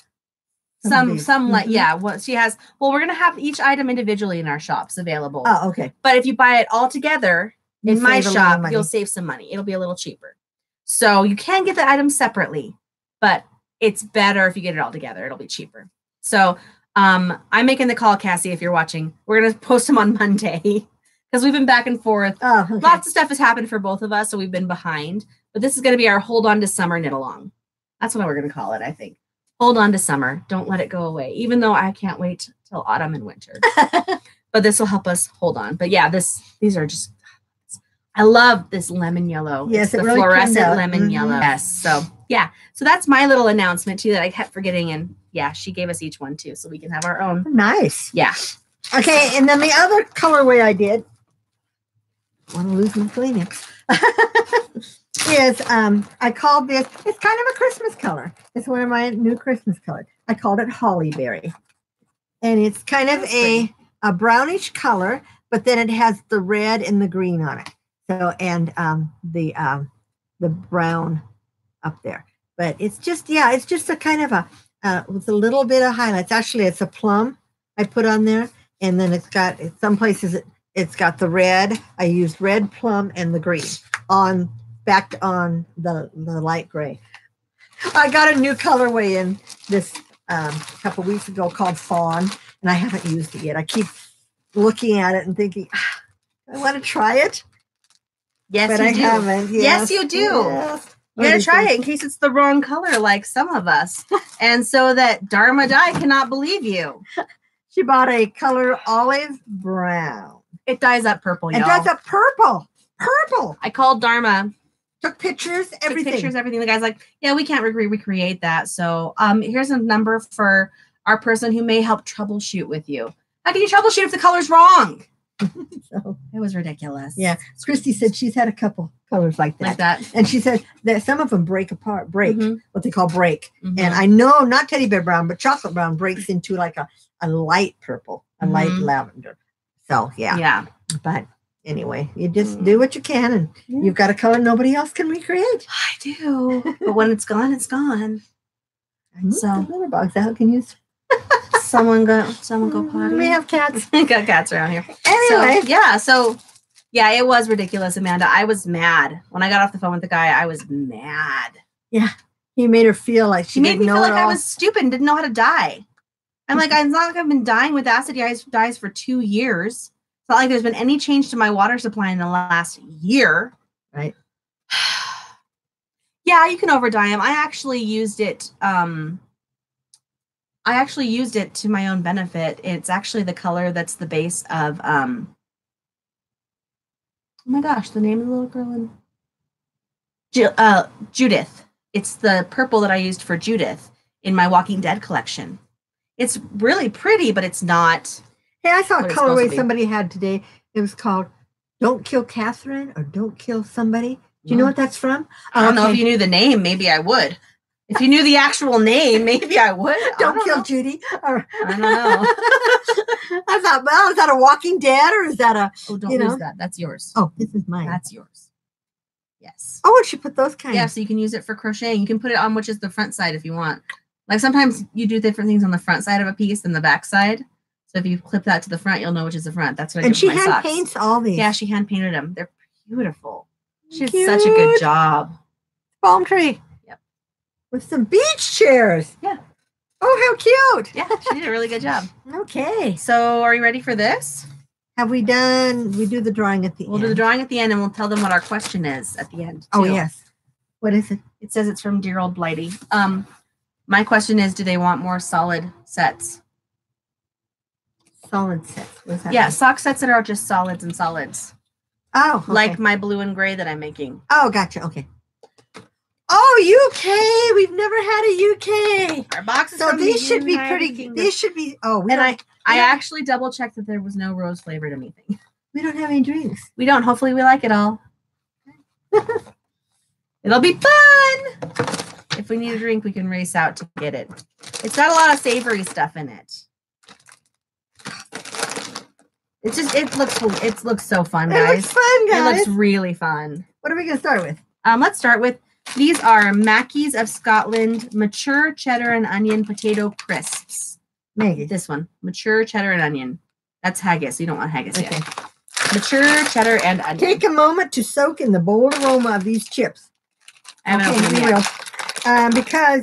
some what she has. Well, we're gonna have each item individually in our shops available. Oh, okay. But if you buy it all together in my shop, you'll save some money. It'll be a little cheaper. So you can get the items separately, but it's better if you get it all together. It'll be cheaper. So I'm making the call, Cassie, if you're watching. We're going to post them on Monday because we've been back and forth. Oh, okay. Lots of stuff has happened for both of us, so we've been behind. But this is going to be our Hold On to Summer knit along. That's what we're going to call it, I think. Hold on to summer. Don't let it go away, even though I can't wait till autumn and winter. But this will help us hold on. But yeah, these are just... I love this lemon yellow. Yes, it's the really fluorescent lemon yellow. Yes. So yeah. So that's my little announcement too that I kept forgetting. And yeah, she gave us each one too, so we can have our own. Nice. Yeah. Okay, and then the other colorway I did. Want to lose my Kleenex? Is I called this. It's kind of a Christmas color. It's one of my new Christmas colors. I called it Hollyberry, and it's kind of a brownish color, but then it has the red and the green on it. So, and the brown up there, but it's just a kind of with a little bit of highlights. Actually, it's a plum I put on there, and then it's got some places it's got the red. I used red, plum, and the green backed on the light gray. I got a new colorway in this couple weeks ago called Fawn, and I haven't used it yet. I keep looking at it and thinking, I want to try it. Yes, but I haven't. Yes, you do. Yes. You gotta try it in case it's the wrong color, like some of us, and so that Dharma Dye cannot believe you. She bought a color olive brown. It dyes up purple, y'all. It dyes up purple. Purple. I called Dharma. Took pictures, everything. The guy's like, yeah, we can't recreate that. So here's a number for our person who may help troubleshoot with you. How can you troubleshoot if the color's wrong? So it was ridiculous. Yeah. Christy said she's had a couple colors like that. And she said that some of them break, what they call break. Mm-hmm. And I know not teddy bear brown, but chocolate brown breaks into like a light purple, a light lavender. So yeah. Yeah. But anyway, you just do what you can, and you've got a color nobody else can recreate. I do. But when it's gone, it's gone. So the litter box out. Can you someone go potty? We have cats. We got cats around here. Anyway. So it was ridiculous, Amanda. I was mad. When I got off the phone with the guy, I was mad. Yeah. He made her feel like she made me feel like I was stupid and didn't know how to dye. I'm like, it's not like I've been dyeing with acid dyes for 2 years. not like there's been any change to my water supply in the last year. Right. Yeah, you can over dye them. I actually used it. To my own benefit. It's actually the color that's the base of oh my gosh, the name of the little girl in Judith. It's the purple that I used for Judith in my Walking Dead collection. It's really pretty, but it's not. Hey, I saw a colorway somebody had today. It was called "Don't Kill Catherine" or "Don't Kill Somebody." Do you know what that's from? I don't know if you knew the name. Maybe I would. If you knew the actual name, maybe I would. Don't kill Judy. I don't know. I thought, well, is that a Walking Dead or is that a? Oh, don't lose that. That's yours. Oh, this is mine. That's yours. Yes. Oh, and she put those kinds. Yeah, so you can use it for crocheting. You can put it on which is the front side if you want. Like sometimes you do different things on the front side of a piece than the back side. So if you clip that to the front, you'll know which is the front. That's what I do with my socks. And she hand paints all these. Yeah, she hand painted them. They're beautiful. She did such a good job. Palm tree. Yep. With some beach chairs. Yeah. Oh, how cute. Yeah, she did a really good job. Okay. So are you ready for this? Have we done, we do the drawing at the end. We'll do the drawing at the end and we'll tell them what our question is at the end. Oh, yes. What is it? It says it's from dear old Blighty. My question is, do they want more solid sets? Solid sets. What's that? Yeah, sock sets that are just solids and solids. Oh, okay. Like my blue and gray that I'm making. Oh, gotcha. Okay. Oh, UK. We've never had a UK. Our boxes. So these should be pretty. These should be. Oh, I actually double checked that there was no rose flavored anything. We don't have any drinks. We don't. Hopefully, we like it all. It'll be fun. If we need a drink, we can race out to get it. It's got a lot of savory stuff in it. It's just, it looks so fun, guys. It looks fun, guys. It looks really fun. What are we going to start with? Let's start with, these are Mackey's of Scotland mature cheddar and onion potato crisps. Maggie. This one, mature cheddar and onion. That's haggis. You don't want haggis yet. Mature cheddar and onion. Take a moment to soak in the bold aroma of these chips. Because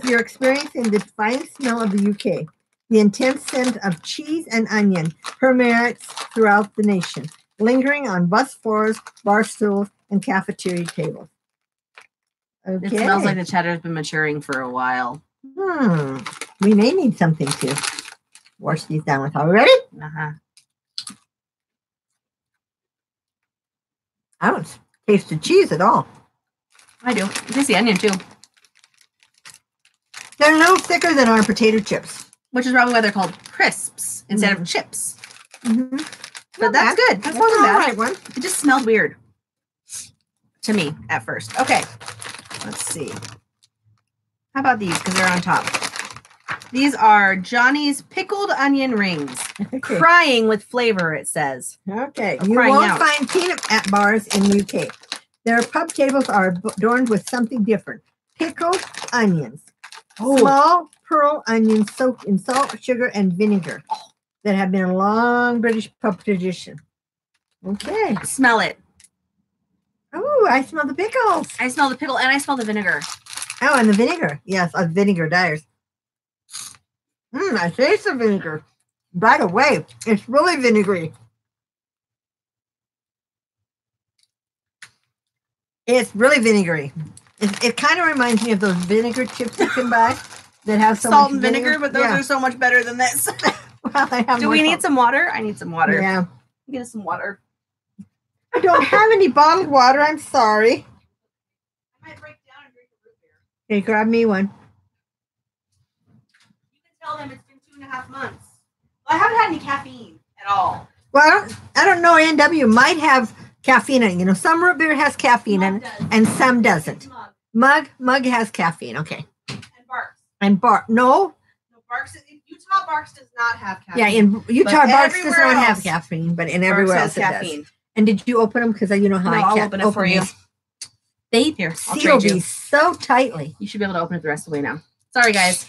you're experiencing the fine smell of the UK. The intense scent of cheese and onion permeates throughout the nation, lingering on bus floors, bar stools, and cafeteria tables. Okay. It smells like the cheddar's been maturing for a while. We may need something to wash these down with. Are we ready? Uh-huh. I don't taste the cheese at all. I do. I taste the onion, too. They're no thicker than our potato chips. Which is probably why they're called crisps instead of chips. But that's good. That's not a bad one. It just smelled weird to me at first. Okay. Let's see. How about these? Because they're on top. These are Johnny's pickled onion rings. Okay. Crying with flavor, it says. Okay. You won't find peanut bars in UK. Their pub tables are adorned with something different. Pickled onions. Oh. Small pearl onions soaked in salt, sugar, and vinegar that have been a long British pub tradition. Okay. Smell it. Oh, I smell the pickles. I smell the pickle and I smell the vinegar. Oh, and the vinegar. Yes, vinegar dyers. I taste the vinegar. By the way, it's really vinegary. It's really vinegary. It kind of reminds me of those vinegar chips you can buy that have so salt much and vinegar, but those are so much better than this. Well, they have Do we need some water? I need some water. Yeah. Get us some water. I don't have any bottled water. I'm sorry. I might break down and drink a root beer. Okay, grab me one. You can tell them it's been 2.5 months. Well, I haven't had any caffeine at all. Well, I don't know. NW might have caffeine in it. You know, some root beer has caffeine in it, and some doesn't. Mug has caffeine. Okay. And Barks. No, Barks. Utah Barks does not have caffeine. Yeah, in Utah Barks does not have caffeine, but in everywhere else it does. And did you open them? Because you know how I can't open it for you. They seal these so tightly. You should be able to open it the rest of the way now. Sorry, guys.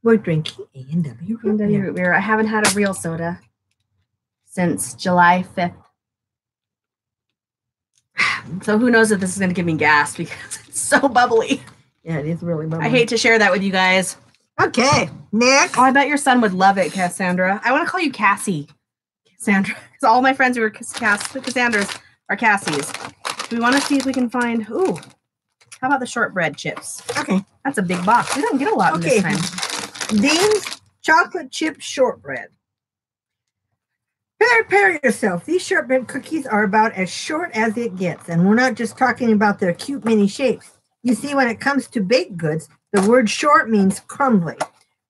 We're drinking A&W root beer. I haven't had a real soda since July 5th. So who knows if this is going to give me gas because it's so bubbly. Yeah, it is really bubbly. I hate to share that with you guys. Okay, next. Oh, I bet your son would love it, Cassandra. I want to call you Cassie. Cassandra. Because all my friends who are Cassandras are Cassies. We want to see if we can find. Ooh, how about the shortbread chips? Okay. That's a big box. We don't get a lot in this time. Dean's chocolate chip shortbread. Prepare yourself. These shortbread cookies are about as short as it gets. And we're not just talking about their cute mini shapes. You see, when it comes to baked goods, the word short means crumbly,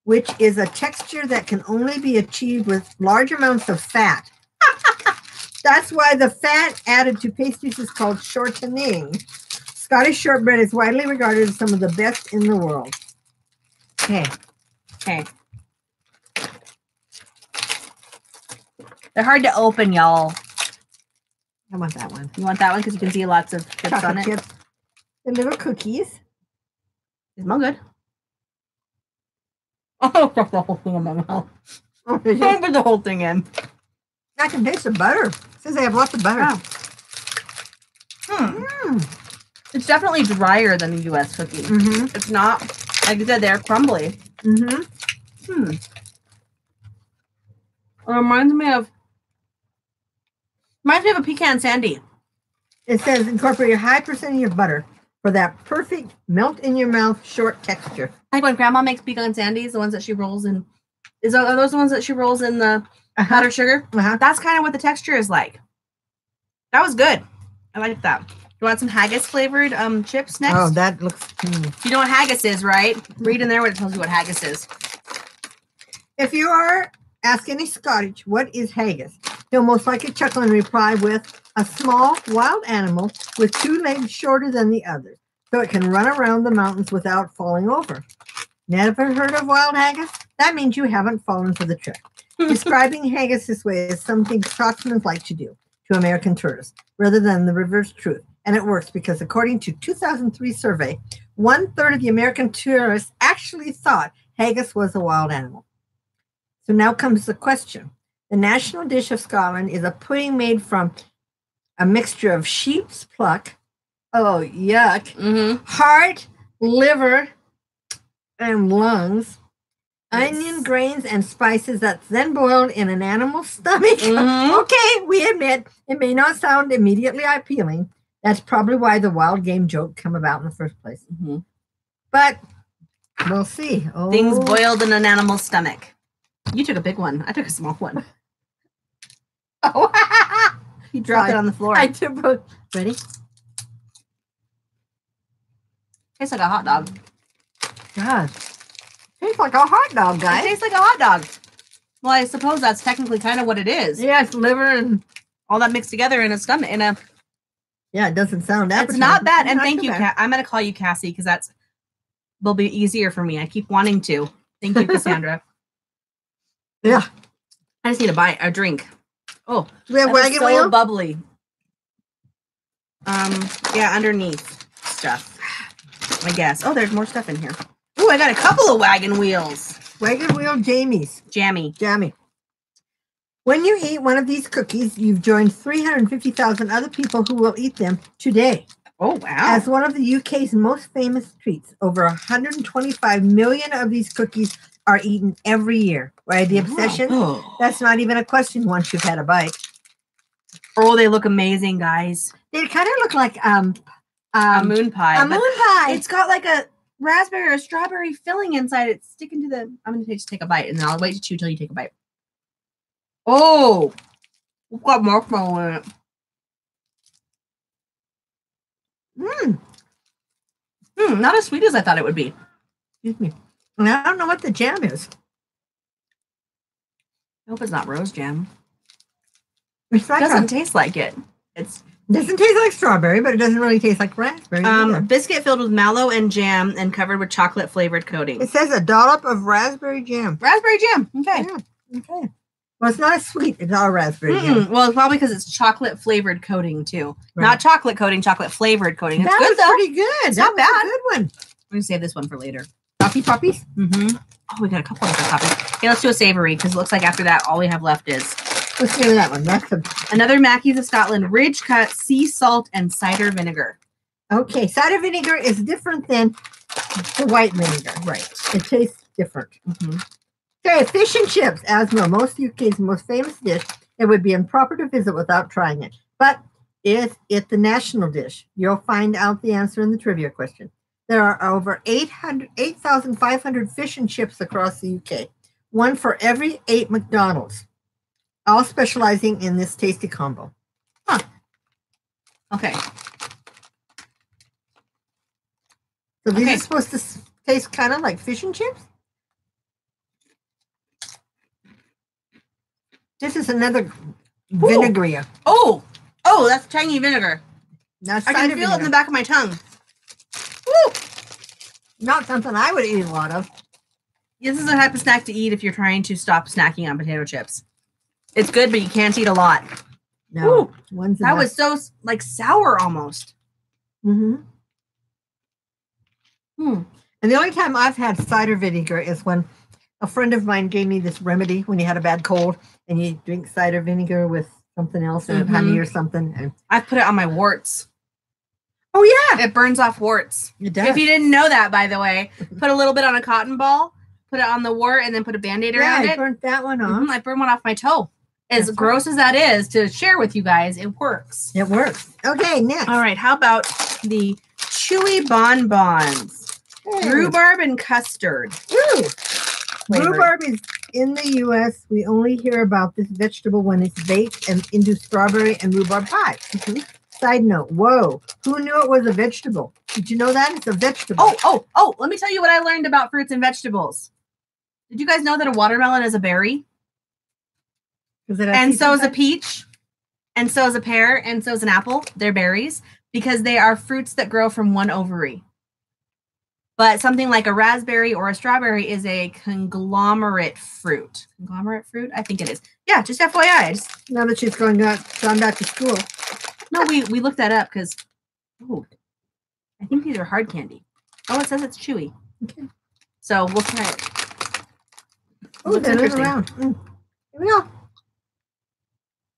which is a texture that can only be achieved with large amounts of fat. That's why the fat added to pastries is called shortening. Scottish shortbread is widely regarded as some of the best in the world. Okay. They're hard to open, y'all. I want that one. You want that one because you can see lots of chips chocolate on it? Chips. The little cookies. They smell good. Oh, put the whole thing in my mouth. Don't put the whole thing in. I can taste the butter. It says they have lots of butter. Oh. It's definitely drier than the U.S. cookie. It's not, like you said, they're crumbly. It reminds me of a pecan sandy. It says incorporate a high percentage of butter for that perfect melt-in-your-mouth short texture. Like when Grandma makes pecan sandies, the ones that she rolls in. Are those the ones that she rolls in the powdered sugar? That's kind of what the texture is like. That was good. I like that. You want some haggis flavored chips next? Oh, that looks... You know what haggis is, right? Read in there what it tells you what haggis is. If you are asking a Scottish, what is haggis? He'll most likely chuckle and reply with a small wild animal with 2 legs shorter than the others, so it can run around the mountains without falling over. Never heard of wild haggis? That means you haven't fallen for the trick. Describing haggis this way is something Scotsmen like to do to American tourists, rather than the reverse truth. And it works because according to 2003 survey, 1/3 of the American tourists actually thought haggis was a wild animal. So now comes the question. The national dish of Scotland is a pudding made from a mixture of sheep's pluck, heart, liver, and lungs, onion grains, and spices that's then boiled in an animal's stomach. Okay, we admit it may not sound immediately appealing. That's probably why the wild game joke came about in the first place. But we'll see. Things boiled in an animal's stomach. You took a big one. I took a small one. You dropped it on the floor. I took both. Ready? Tastes like a hot dog. God. Tastes like a hot dog, guys. It tastes like a hot dog. Well, I suppose that's technically kind of what it is. Yeah, it's liver and all that mixed together in a stomach. Yeah, it doesn't sound appetizing. It's not bad. And thank you, I'm going to call you Cassie because will be easier for me. I keep wanting to. Thank you, Cassandra. Yeah. I just need a drink. Oh, do we have wagon wheel? So bubbly. Yeah, underneath stuff. I guess. Oh, there's more stuff in here. Oh, I got a couple of wagon wheels. Wagon wheel Jammies. Jammie. When you eat one of these cookies, you've joined 350,000 other people who will eat them today. Oh, wow. As one of the UK's most famous treats, over 125 million of these cookies are eaten every year. Right? The obsession? That's not even a question once you've had a bite. Oh, they look amazing, guys. They kind of look like a moon pie. A moon pie. It's got like a raspberry or a strawberry filling inside. It's sticking to the... I'm going to just take a bite, and then I'll wait to chew till you take a bite. Oh! It's got marshmallow in it. Not as sweet as I thought it would be. Excuse me. I don't know what the jam is. I hope it's not rose jam. It doesn't taste like it. It doesn't taste like strawberry, but it doesn't really taste like raspberry. A biscuit filled with mallow and jam and covered with chocolate flavored coating. It says a dollop of raspberry jam. Raspberry jam. Okay. Yeah. Okay. Well, it's not as sweet. It's all raspberry jam. Well, it's probably because it's chocolate flavored coating too. Right. Not chocolate coating, chocolate flavored coating. It's good though. Pretty good. It's not bad. A good one. I'm gonna save this one for later. Toffee puppies? Oh, we got a couple of toppings. Okay, let's do a savory because it looks like after that, all we have left is. Let's do that one. That's another Mackey's of Scotland, ridge cut, sea salt, and cider vinegar. Okay, cider vinegar is different than the white vinegar. Right. It tastes different. Okay, fish and chips, as most UK's most famous dish, It would be improper to visit without trying it. But is it the national dish? You'll find out the answer in the trivia question. There are over 8,500 fish and chips across the UK, one for every 8 McDonald's, all specializing in this tasty combo. Huh. Okay. So these are supposed to taste kind of like fish and chips? This is another vinegary. Oh, that's tangy vinegar. That's I can feel it in the back of my tongue. Woo! Not something I would eat a lot of. This is a type of snack to eat if you're trying to stop snacking on potato chips. It's good, but you can't eat a lot. No. That was so like sour almost. Mm-hmm. And the only time I've had cider vinegar is when a friend of mine gave me this remedy when you had a bad cold and you drink cider vinegar with something else in it, honey or something. And I put it on my warts. Oh, yeah. It burns off warts. It does. If you didn't know that, by the way, put a little bit on a cotton ball, put it on the wart, and then put a Band-Aid around it. I burnt that one off. I burned one off my toe. As gross as that is to share with you guys, it works. It works. Okay, next. All right, how about the Chewy Bonbons? Rhubarb and custard. Ooh. Rhubarb is in the U.S. We only hear about this vegetable when it's baked and into strawberry and rhubarb pie. Side note, whoa, who knew it was a vegetable? Did you know that? It's a vegetable. Oh, let me tell you what I learned about fruits and vegetables. Did you guys know that a watermelon is a berry? And so is a peach, and so is a pear, and so is an apple. They're berries because they are fruits that grow from one ovary. But something like a raspberry or a strawberry is a conglomerate fruit. Conglomerate fruit? I think it is. Yeah, just FYI. Now that she's gone back to school. No, we looked that up because, I think these are hard candy. Oh, it says it's chewy. Okay. So we'll try it. Oh, they're moving around. Here we go.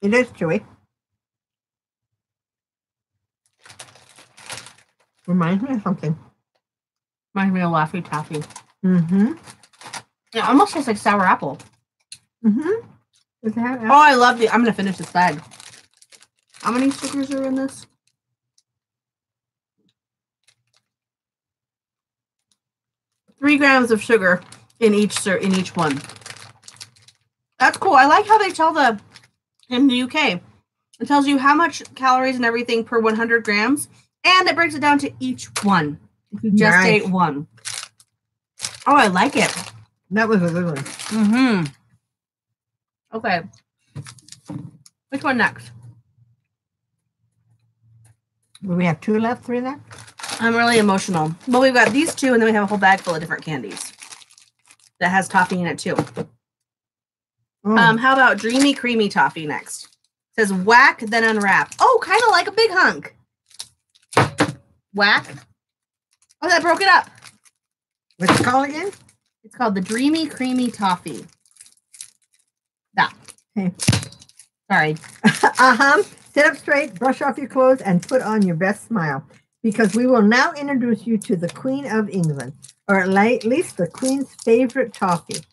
It is chewy. Reminds me of something. Reminds me of Laffy Taffy. Mm-hmm. It almost tastes like sour apple. Mm-hmm. Oh, I love the. I'm gonna finish this bag. How many stickers are in this? 3 grams of sugar in each one. That's cool. I like how they tell in the UK. It tells you how much calories and everything per 100 grams, and it breaks it down to each one. If you just ate one. Oh, I like it. That was a good one. Mm-hmm. Okay. Which one next? Do we have 2 left, 3 left? I'm really emotional. Well, we've got these 2, and then we have a whole bag full of different candies that has toffee in it too. How about Dreamy Creamy Toffee next? It says whack, then unwrap. Oh, kind of like a big hunk. Whack. Oh, that broke it up. What's it called again? It's called the Dreamy Creamy Toffee. That. Okay. Sorry. Sit up straight, brush off your clothes, and put on your best smile. Because we will now introduce you to the Queen of England, or at least the Queen's favorite toffee.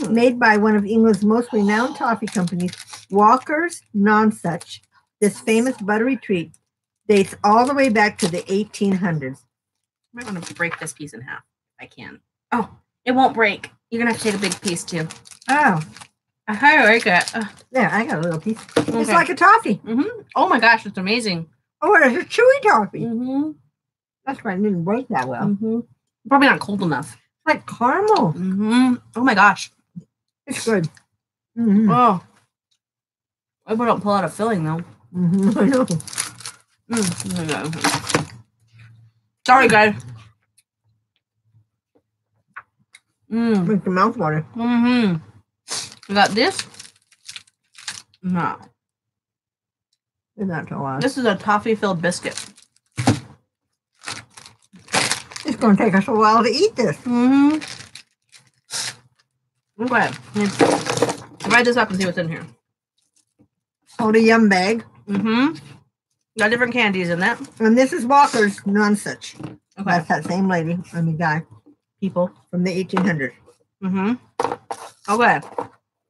Made by one of England's most renowned toffee companies, Walker's Nonsuch. This famous buttery treat dates all the way back to the 1800s. I might want to break this piece in half if I can. Oh, it won't break. You're going to have to take a big piece too. Oh. I kind of like it. There, I got a little piece. Okay. It's like a toffee. Mm-hmm. Oh my gosh, it's amazing. Oh, it's a chewy toffee. Mm-hmm. That's why it didn't break that well. Mm-hmm. Probably not cold enough. It's like caramel. Mm-hmm. Oh my gosh. It's good. Mm-hmm. Oh. I hope I don't pull out a filling though. Mm-hmm. I know. Sorry, guys. Make the mouth water. Mm-hmm. We got this. No. It's not so loud. This is a toffee-filled biscuit. It's going to take us a while to eat this. Mm-hmm. Okay. Divide this up and see what's in here. Hold a yum bag. Mm-hmm. Got different candies in that. And this is Walker's Nonsuch. Okay. That's that same lady, guy. People. From the 1800s. Mm-hmm. Okay.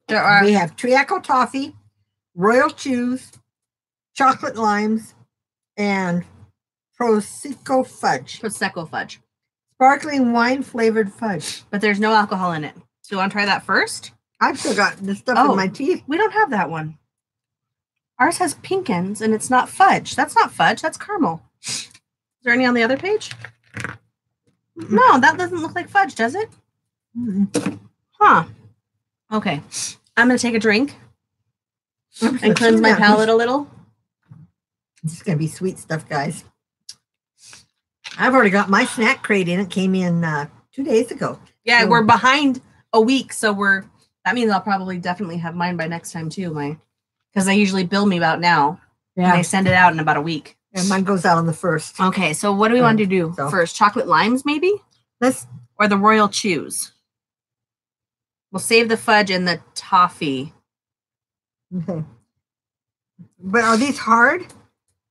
We have Triaco Toffee, Royal Chews, chocolate limes, and Prosecco fudge. Prosecco fudge. Sparkling wine flavored fudge. But there's no alcohol in it. So you want to try that first? I've still got the stuff in my teeth. We don't have that one. Ours has pink ends, and it's not fudge. That's not fudge. That's caramel. Is there any on the other page? No, that doesn't look like fudge, does it? Huh. Okay. I'm going to take a drink and cleanse my palate a little. This is going to be sweet stuff, guys. I've already got my snack crate in. It came in 2 days ago. Yeah, so we're behind a week, so that means I'll probably definitely have mine by next time too, because they usually bill me about now. Yeah. And they send it out in about a week. And mine goes out on the 1st. Okay, so what do we want to do first? Chocolate limes, maybe? Or the Royal Chews? We'll save the fudge and the toffee. Okay. But are these hard?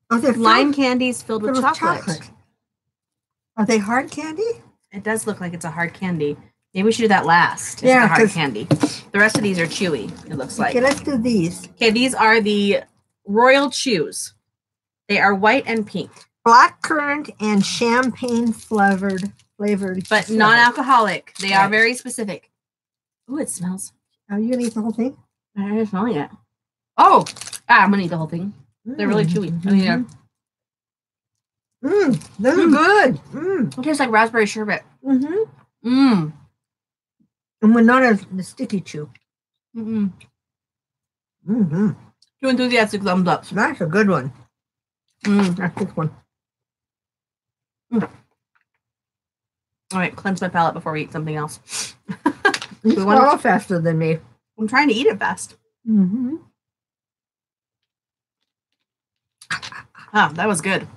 Oh, they're lime candies filled with chocolate. Are they hard candy? It does look like it's a hard candy. Maybe we should do that last. It's a hard candy. The rest of these are chewy, it looks like. Okay, let's do these. Okay, these are the Royal Chews. They are white and pink. Blackcurrant and champagne flavored. But non-alcoholic. They are very specific. Ooh, it smells. Are you going to eat the whole thing? I didn't smell it yet. Oh! I'm going to eat the whole thing. They're really chewy. Those are good. It tastes like raspberry sherbet. And we're not a sticky chew. Two enthusiastic thumbs up. That's a good one. That's this one. All right, cleanse my palate before we eat something else. You swallow faster than me. I'm trying to eat it fast. Oh, that was good.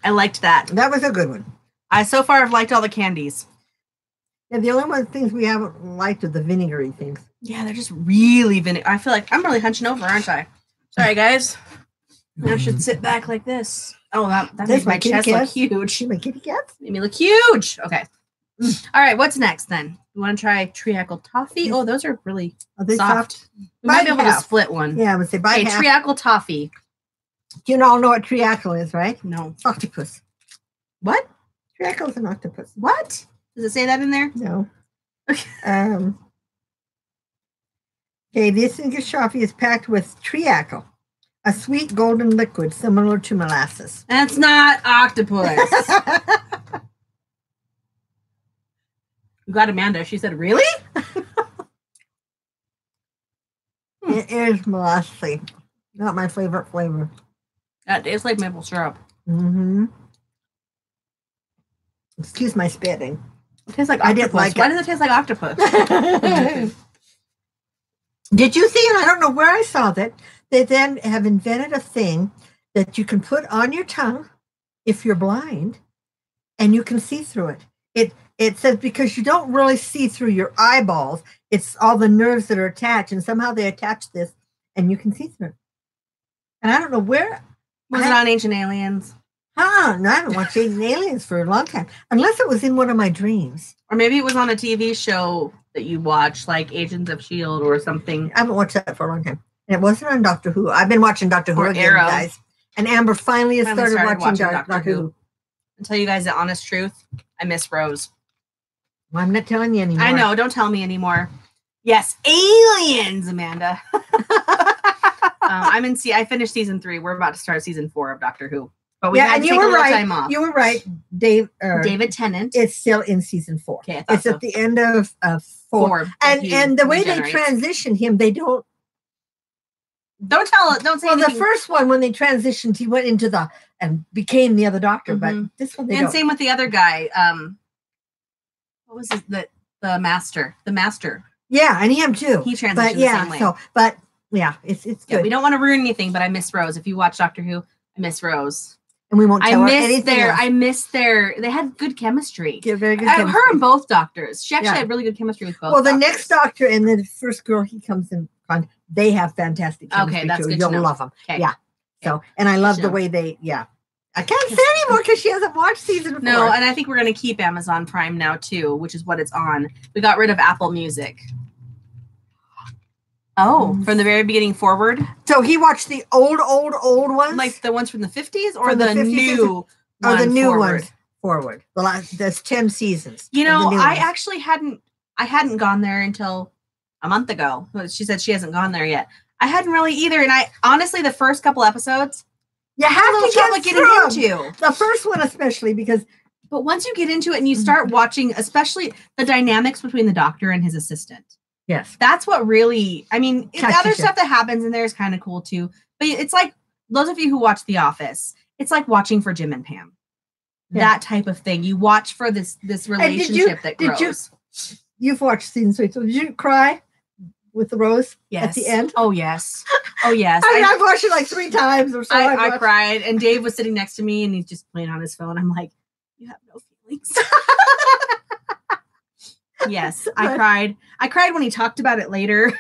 I liked that. That was a good one. I so far have liked all the candies. Yeah, the only things we haven't liked are the vinegary things. Yeah, they're just really vinegar. I feel like I'm really hunching over, aren't I? Sorry, guys. I should sit back like this. Oh, that makes my chest look huge. My kitty cats? Made me look huge. Okay. All right, what's next then? We want to try treacle toffee. Oh, those are really soft. We might be able to split one. Yeah, I would say buy half. Treacle toffee. You all know what treacle is, right? No. Octopus. What? Treacle is an octopus. What? Does it say that in there? No. Okay, this English toffee is packed with treacle, a sweet golden liquid similar to molasses. That's not octopus. You got Amanda. She said, really? It is molasses. Not my favorite flavor. That tastes like maple syrup. Excuse my spitting. It tastes like octopus. I didn't like it. Why does it taste like octopus? Did you see, and I don't know where I saw that, they then have invented a thing that you can put on your tongue if you're blind, and you can see through it. It says because you don't really see through your eyeballs, it's all the nerves that are attached, and somehow they attach this, and you can see through it. And I don't know where. Was it on Ancient Aliens? No, I haven't watched Ancient Aliens for a long time, unless it was in one of my dreams. Or maybe it was on a TV show that you watched, like Agents of S.H.I.E.L.D. or something. I haven't watched that for a long time. And it wasn't on Doctor Who. I've been watching Doctor Who again, guys. And Amber finally has started watching Doctor Who. I'll tell you guys the honest truth. I miss Rose. Well, I'm not telling you anymore. I know. Don't tell me anymore. Yes, aliens, Amanda. I finished season 3. We're about to start season 4 of Doctor Who. But we had to take a little time off. You were right. David Tennant. It's still in season 4. Okay, it's at the end of 4. And the way they transition him, they don't. Don't say anything. The first one, when they transitioned, he went into and became the other Doctor. But this one, they don't. And same with the other guy. What was his, the Master? The Master. Yeah, and him too. He transitioned the same way. It's good. Yeah, we don't want to ruin anything, but I miss Rose. If you watch Doctor Who, I miss Rose. And we won't tell her anything else. I miss they had good chemistry. Yeah, very good chemistry. Her and both doctors. She actually had really good chemistry with both. Well, the next Doctor and the first girl he comes in on, they have fantastic chemistry. Okay, that's too. good. You'll love them. Okay. Yeah. So, and I love the way they, I can't say anymore because she hasn't watched season 4. No, and I think we're going to keep Amazon Prime now too, which is what it's on. We got rid of Apple Music. Oh, from the very beginning forward? So he watched the old ones? Like the ones from the 50s or From the 50s new or the new forward? ones forward. There's 10 seasons. You know, I actually hadn't gone there until a month ago. She said she hasn't gone there yet. I hadn't really either. And I honestly, the first couple episodes, you have to get into. The first one especially because... But once you get into it and you start watching, especially the dynamics between the doctor and his assistant. Yes. That's what really, I mean, the other stuff that happens in there is kind of cool too. But it's like, those of you who watch The Office, it's like watching for Jim and Pam. Yeah. That type of thing. You watch for this relationship that grows. You've watched season 3, so did you cry with the rose at the end? Oh, yes. Oh, yes. I've watched it like 3 times or so. I cried, and Dave was sitting next to me, and he's just playing on his phone. I'm like, you have no feelings. Yes, I cried. I cried when he talked about it later.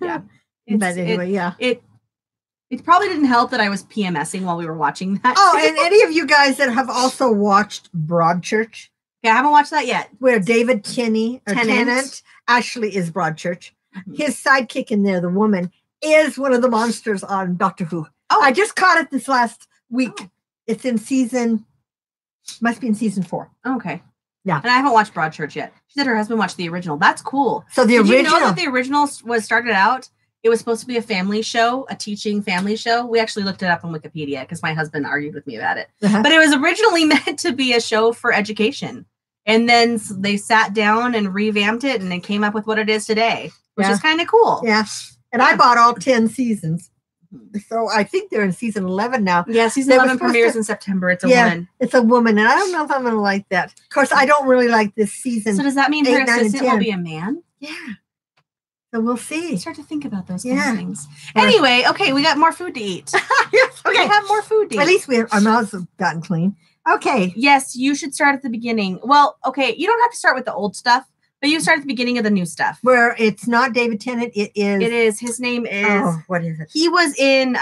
Yeah. But anyway, It probably didn't help that I was PMSing while we were watching that. Oh, and any of you guys that have also watched Broadchurch? Yeah, I haven't watched that yet. Where David Tennant actually is Broadchurch. Mm-hmm. His sidekick in there, the woman, is one of the monsters on Doctor Who. Oh, I just caught it this last week. Oh. It's in must be in season 4. Okay. Yeah. And I haven't watched Broadchurch yet. She said her husband watched the original. That's cool. So Did you know that the original was started out? It was supposed to be a family show, a teaching family show. We actually looked it up on Wikipedia because my husband argued with me about it. Uh-huh. But it was originally meant to be a show for education. And then they sat down and revamped it and it came up with what it is today, which is kind of cool. Yeah. And I bought all 10 seasons. So I think they're in season 11 now. Yeah, season 11 premieres in September. It's a woman. It's a woman. And I don't know if I'm going to like that. Of course, I don't really like this season. So does that mean her assistant will be a man? Yeah. So we'll see. Start to think about those kind of things. Anyway, okay, we got more food to eat. Yes, okay. We have more food to eat. At least our mouths have gotten clean. Okay. Yes, you should start at the beginning. Well, okay, you don't have to start with the old stuff, but you start at the beginning of the new stuff. Where it's not David Tennant, it is. It is. His name is. Oh, what is it? He was in.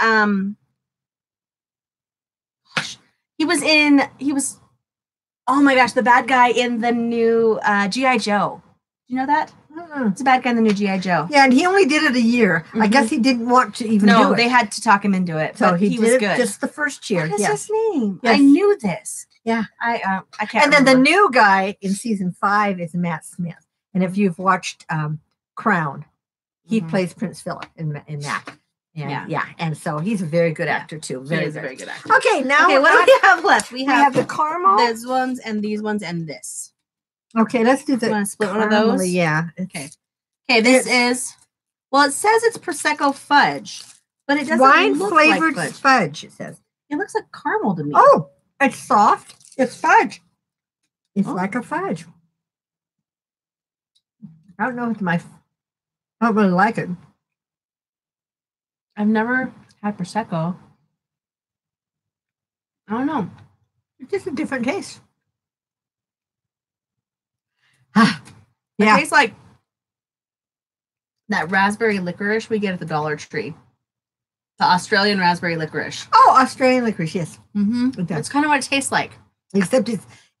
Oh my gosh, the bad guy in the new G.I. Joe. Do you know that? It's a bad guy in the new G.I. Joe. Yeah, and he only did it a year. Mm-hmm. I guess he didn't want to even do it. No, they had to talk him into it. So he was good. Just the first year. What is his name? Yes. I knew this. Yeah. I can't And remember. then the new guy in season 5 is Matt Smith. And if you've watched Crown, he plays Prince Philip in that. And, and so he's a very good actor too. Very good actor. Okay, now what do we have left? We have the caramel. These ones and these ones and this. Okay, let's do the. Want to split one of those? Yeah. Okay. Okay, this is. Well, it says it's Prosecco fudge, but it doesn't look wine-flavored like fudge. It says it looks like caramel to me. Oh, it's soft. It's fudge. It's like a fudge. I don't know if I don't really like it. I've never had Prosecco. I don't know. It's just a different taste. It tastes like that raspberry licorice we get at the Dollar Tree. The Australian raspberry licorice. Oh, Australian licorice, yes. Mm-hmm. That's kind of what it tastes like. Except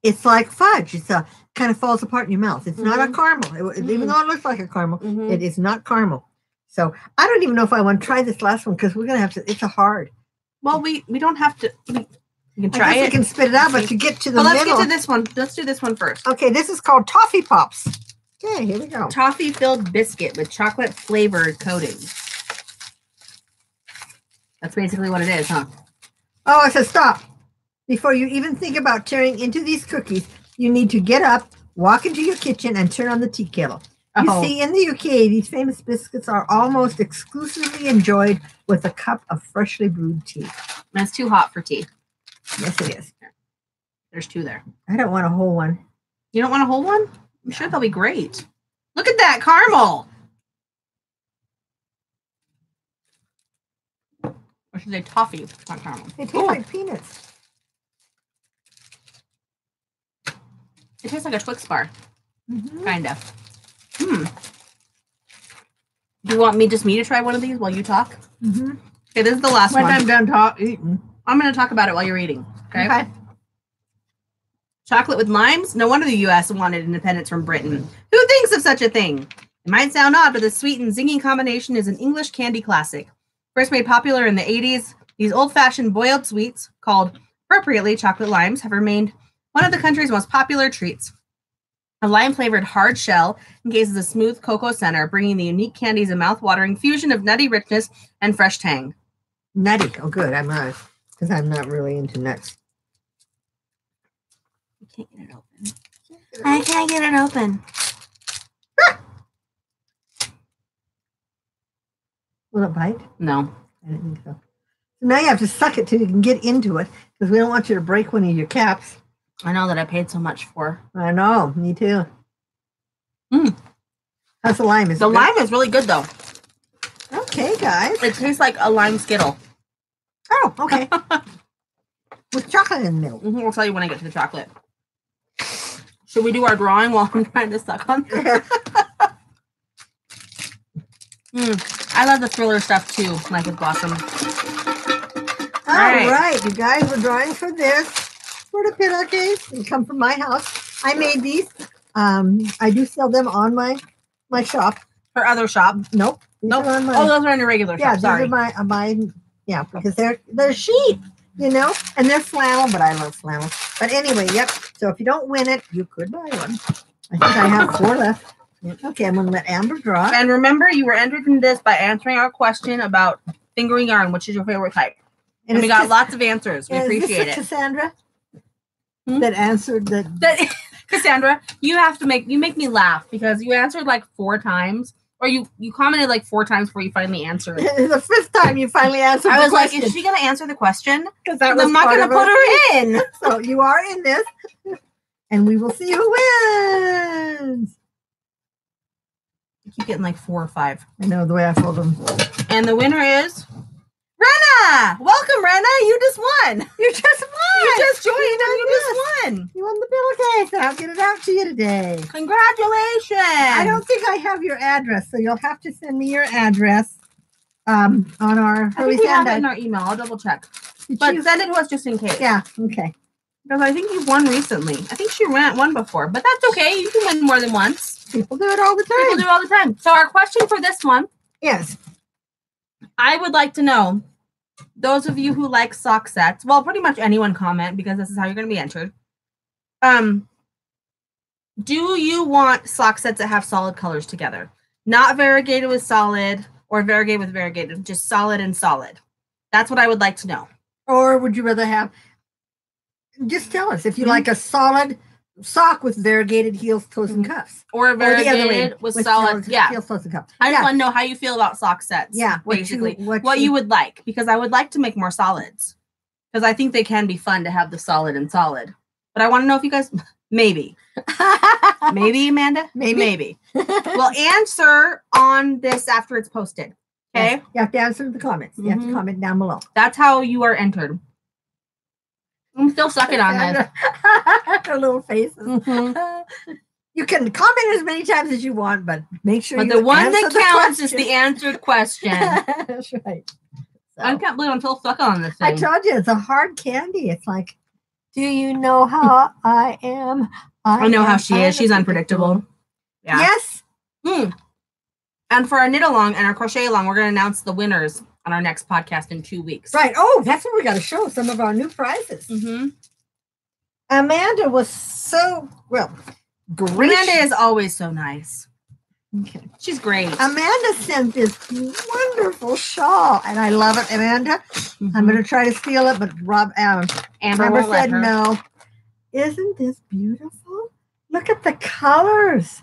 it's like fudge. It's kind of falls apart in your mouth. It's not a caramel. Even though it looks like a caramel, it is not caramel. So I don't even know if I want to try this last one because we're going to have to. It's a hard. Well, we don't have to. You can try it. You can spit it out, but to get to the middle. Let's get to this one. Let's do this one first. Okay, this is called Toffee Pops. Okay, here we go. Toffee-filled biscuit with chocolate-flavored coating. That's basically what it is, huh? Oh, it says stop. Before you even think about tearing into these cookies, you need to get up, walk into your kitchen, and turn on the tea kettle. You see, in the UK, these famous biscuits are almost exclusively enjoyed with a cup of freshly brewed tea. That's too hot for tea. Yes, it is. There's 2 there. I don't want a whole one. You don't want a whole one? I'm sure they'll be great. Look at that caramel. Or should I say toffee? It's not caramel. They taste like peanuts. It tastes like a Twix bar. Kind of. Do you want me to try one of these while you talk? Okay, this is the last one. When I'm done eating. I'm going to talk about it while you're eating. Okay. Chocolate with limes? No wonder the U.S. wanted independence from Britain. Who thinks of such a thing? It might sound odd, but the sweet and zingy combination is an English candy classic. First made popular in the 80s, these old-fashioned boiled sweets, called appropriately chocolate limes, have remained one of the country's most popular treats. A lime-flavored hard shell encases a smooth cocoa center, bringing the unique candies a mouth-watering fusion of nutty richness and fresh tang. Nutty. Oh, good. I'm not, because I'm not really into nuts. I can't get it open. I can't get it open. Will it bite? No. I didn't think so. So now you have to suck it till you can get into it, because we don't want you to break one of your caps. I know that I paid so much for. I know. Me too. How's the lime? The lime is really good, though. Okay, guys. It tastes like a lime Skittle. Oh, okay. With chocolate in the middle. I'll tell you when I get to the chocolate. Should we do our drawing while I'm trying to suck on this? I love the thriller stuff too, like with Blossom. All right, you guys, we're drawing for this for the pillowcase. They come from my house. I made these. I do sell them on my shop. Her other shop? Nope. Nope. Oh, those are in your regular shop. Sorry. These are my because they're sheep, and they're flannel, but I love flannel. But anyway, yep. So if you don't win it, you could buy one. I think I have 4 left. Okay, I'm going to let Amber draw. And remember, you were entered in this by answering our question about fingering yarn, which is your favorite type. And we got lots of answers. We appreciate it. Cassandra that answered that. Cassandra, you make me laugh because you answered like 4 times. Or you commented like 4 times before you finally answered. The 5th time you finally answered I the was question. like, is she going to answer the question? Because I'm not going to put her in. So you are in this. And we will see who wins. I keep getting like 4 or 5. I know the way I fold them. And the winner is Reina. Welcome, Reina. You just won. You just won. You just joined and you just won. You won the pillowcase. And I'll get it out to you today. Congratulations. I don't think I have your address, so you'll have to send me your address on our Hurley. I think we have it in our email. I'll double check. But send it to us just in case. Yeah. Okay. Because I think you've won recently. I think she won before, but that's okay. You can win more than once. People do it all the time. People do it all the time. So our question for this month. Yes. I would like to know, those of you who like sock sets, well, pretty much anyone comment because this is how you're going to be entered. Do you want sock sets that have solid colors together? Not variegated with solid or variegated with variegated, just solid and solid. That's what I would like to know. Or would you rather have, just tell us if you like a solid sock with variegated heels, toes, and cuffs. Or variegated with solid, heels, toes, and cuffs. I just want to know how you feel about sock sets. Yeah. Basically. What you would like, because I would like to make more solids. Because I think they can be fun to have the solid and solid. But I want to know if you guys, maybe. Maybe, Amanda? Maybe. We'll answer on this after it's posted. Okay? Yes. You have to answer the comments. You have to comment down below. That's how you are entered. I'm still sucking on this. Her little faces. You can comment as many times as you want, but make sure the one that counts is the answered question. That's right. So, I can't believe I'm still stuck on this thing. I told you, it's a hard candy. It's like, do you know how I am? I know how she is. She's unpredictable. Yeah. Yes. And for our knit along and our crochet along, we're going to announce the winners on our next podcast in 2 weeks. Right. Oh, that's what we got to show, some of our new prizes. Amanda was so, great. Amanda is always so nice. Okay. She's great. Amanda sent this wonderful shawl, and I love it, Amanda. I'm going to try to steal it, but Amber said no. Isn't this beautiful? Look at the colors.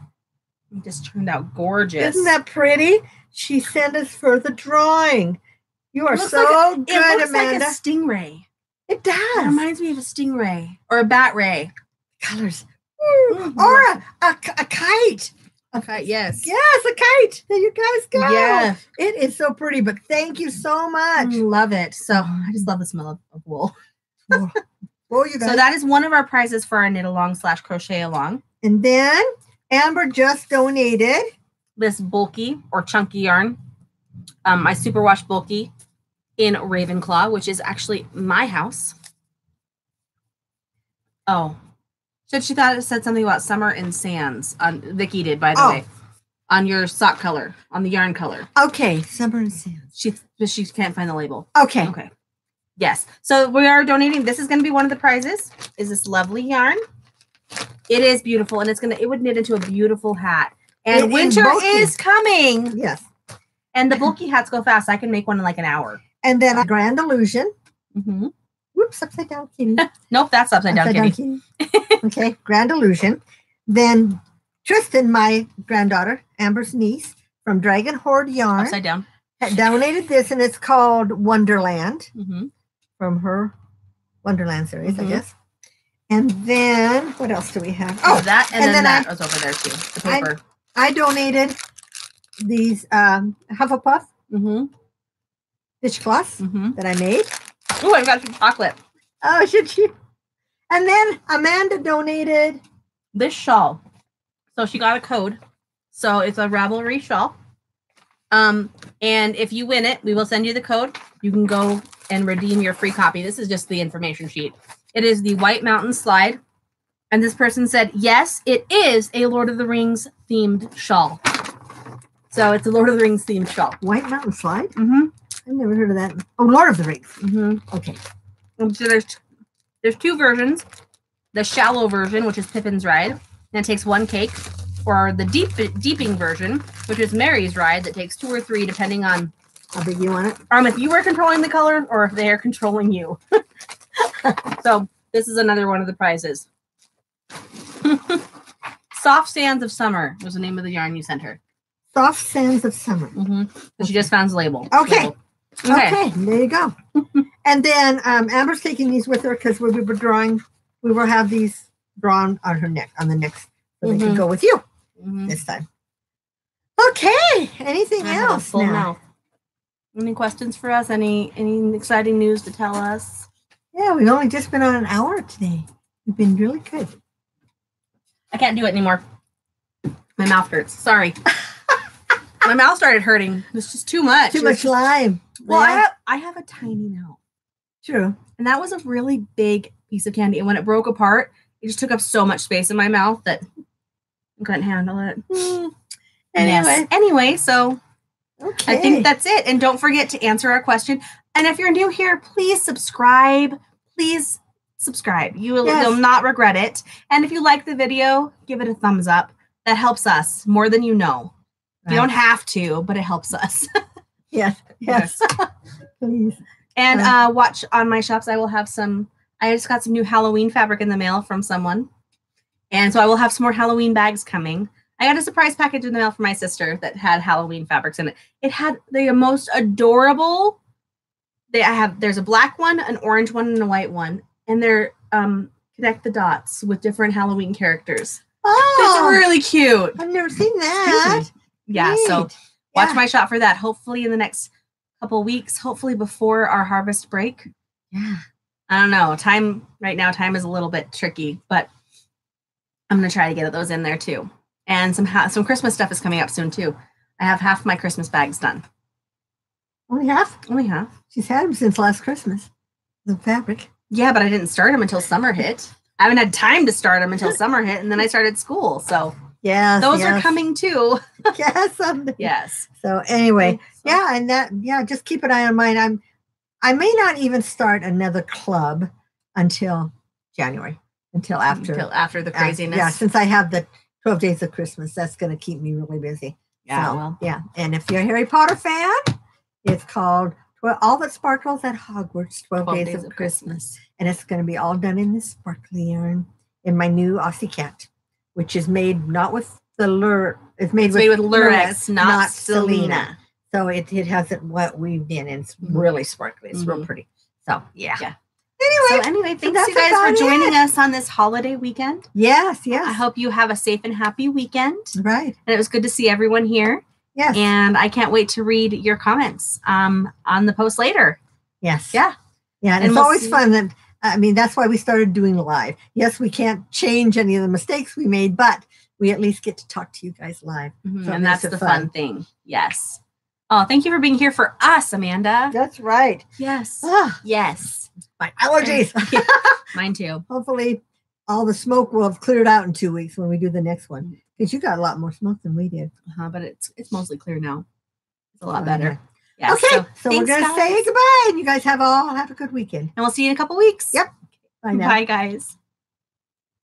It just turned out gorgeous. Isn't that pretty? She sent us for the drawing. You are so good, it looks Amanda. Like a stingray. It does. It reminds me of a stingray or a bat ray. Colors. Or a kite. A kite, yes. Yes, a kite. There you guys go. Yeah. It is so pretty, but thank you so much. Love it. So I just love the smell of wool. Oh, you guys. So that is one of our prizes for our knit along / crochet along. And then Amber just donated this bulky or chunky yarn. My superwash bulky in Ravenclaw, which is actually my house. Oh. So she thought it said something about Summer in Sands. Vicky did, by the way. on your sock color, on the yarn color. Okay, Summer and Sands. She can't find the label. Okay. Okay. Yes. So we are donating. This is going to be one of the prizes. Is this lovely yarn? It is beautiful, and it would knit into a beautiful hat. And winter is coming. Yes. And the bulky hats go fast. I can make one in like an hour. And then a Grand Illusion. Mm-hmm. Whoops, upside down kitty. Nope, that's upside down kitty. Okay, Grand Illusion. Then Tristan, my granddaughter, Amber's niece, from Dragon Horde Yarn. Upside down. Had donated this, and it's called Wonderland. Mm-hmm. From her Wonderland series, I guess. And then, what else do we have? Oh, that, and then that was over there too, the paper. I donated these Hufflepuff dishcloths that I made. Oh, I've got some chocolate. Oh, should you? And then Amanda donated this shawl. So she got a code. So it's a Ravelry shawl. And if you win it, we will send you the code. You can go and redeem your free copy. This is just the information sheet. It is the White Mountain Slide. And this person said, yes, it is a Lord of the Rings themed shawl. So it's a Lord of the Rings themed shawl. White Mountain Slide? Mm-hmm. I've never heard of that. Oh, Lord of the Rings. Mm-hmm. Okay. And so there's two versions. The shallow version, which is Pippin's ride, and it takes 1 cake. Or the deeping version, which is Mary's ride, that takes 2 or 3, depending on how big you want it. If you are controlling the color or if they are controlling you. So this is another one of the prizes. Soft Sands of Summer was the name of the yarn you sent her. Soft Sands of Summer. Mm-hmm. So she just found the label. Okay. Okay, there you go. And then Amber's taking these with her because we were drawing. We will have these drawn on her neck, on the next, so they can go with you this time. Okay. Anything else now? Any questions for us? Any exciting news to tell us? Yeah, we've only just been on an hour today. We've been really good. I can't do it anymore. My mouth hurts. Sorry. My mouth started hurting. It's just too much. Too much lime. Well, I have a tiny mouth. True. And that was a really big piece of candy. And when it broke apart, it just took up so much space in my mouth that I couldn't handle it. Anyway, so I think that's it. And don't forget to answer our question. And if you're new here, please subscribe. Please subscribe. You'll not regret it. And if you like the video, give it a thumbs up. That helps us more than you know. Right. You don't have to, but it helps us. Yes. Please. And watch on my shops. I just got some new Halloween fabric in the mail from someone. And so I will have some more Halloween bags coming. I got a surprise package in the mail from my sister that had Halloween fabrics in it. It had the most adorable. There's a black one, an orange one, and a white one. And they're connect the dots with different Halloween characters. Oh, it's really cute. I've never seen that. Yeah, Great. so watch my shop for that. Hopefully in the next couple weeks, hopefully before our harvest break. Yeah. I don't know. Time is a little bit tricky, but I'm going to try to get those in there too. And some Christmas stuff is coming up soon too. I have half my Christmas bags done. Only half? Only half. She's had them since last Christmas. The fabric. Yeah, but I didn't start them until summer hit. I haven't had time to start them until summer hit, and then I started school. So those are coming too. Yes. So anyway, just keep an eye on mine. I may not even start another club until January, until after the craziness. Yeah, since I have the 12 days of Christmas, that's going to keep me really busy. Yeah. So, and if you're a Harry Potter fan, it's called All That Sparkles at Hogwarts, 12 Days of Christmas. And it's going to be all done in this sparkly yarn in my new Aussie Cat, which is made not with the lure. It's made with Lurex, not Selena. So it has it what weaved in, and it's really sparkly. It's real pretty. So, yeah. Anyway, thanks you guys for joining us on this holiday weekend. Yes. I hope you have a safe and happy weekend. Right. And it was good to see everyone here. Yes. And I can't wait to read your comments on the post later. Yes. Yeah. Yeah. And it's always fun. That's why we started doing live. Yes, we can't change any of the mistakes we made, but we at least get to talk to you guys live. Mm-hmm. So and that's the fun thing. Yes. Oh, thank you for being here for us, Amanda. That's right. Yes. Yes. My allergies. Mine too. Hopefully all the smoke will have cleared out in 2 weeks when we do the next one. Because you got a lot more smoke than we did. But it's mostly clear now. It's a lot better. Yeah, okay, so we're going to say goodbye, and you guys have a good weekend. And we'll see you in a couple weeks. Yep. Bye now. Bye, guys.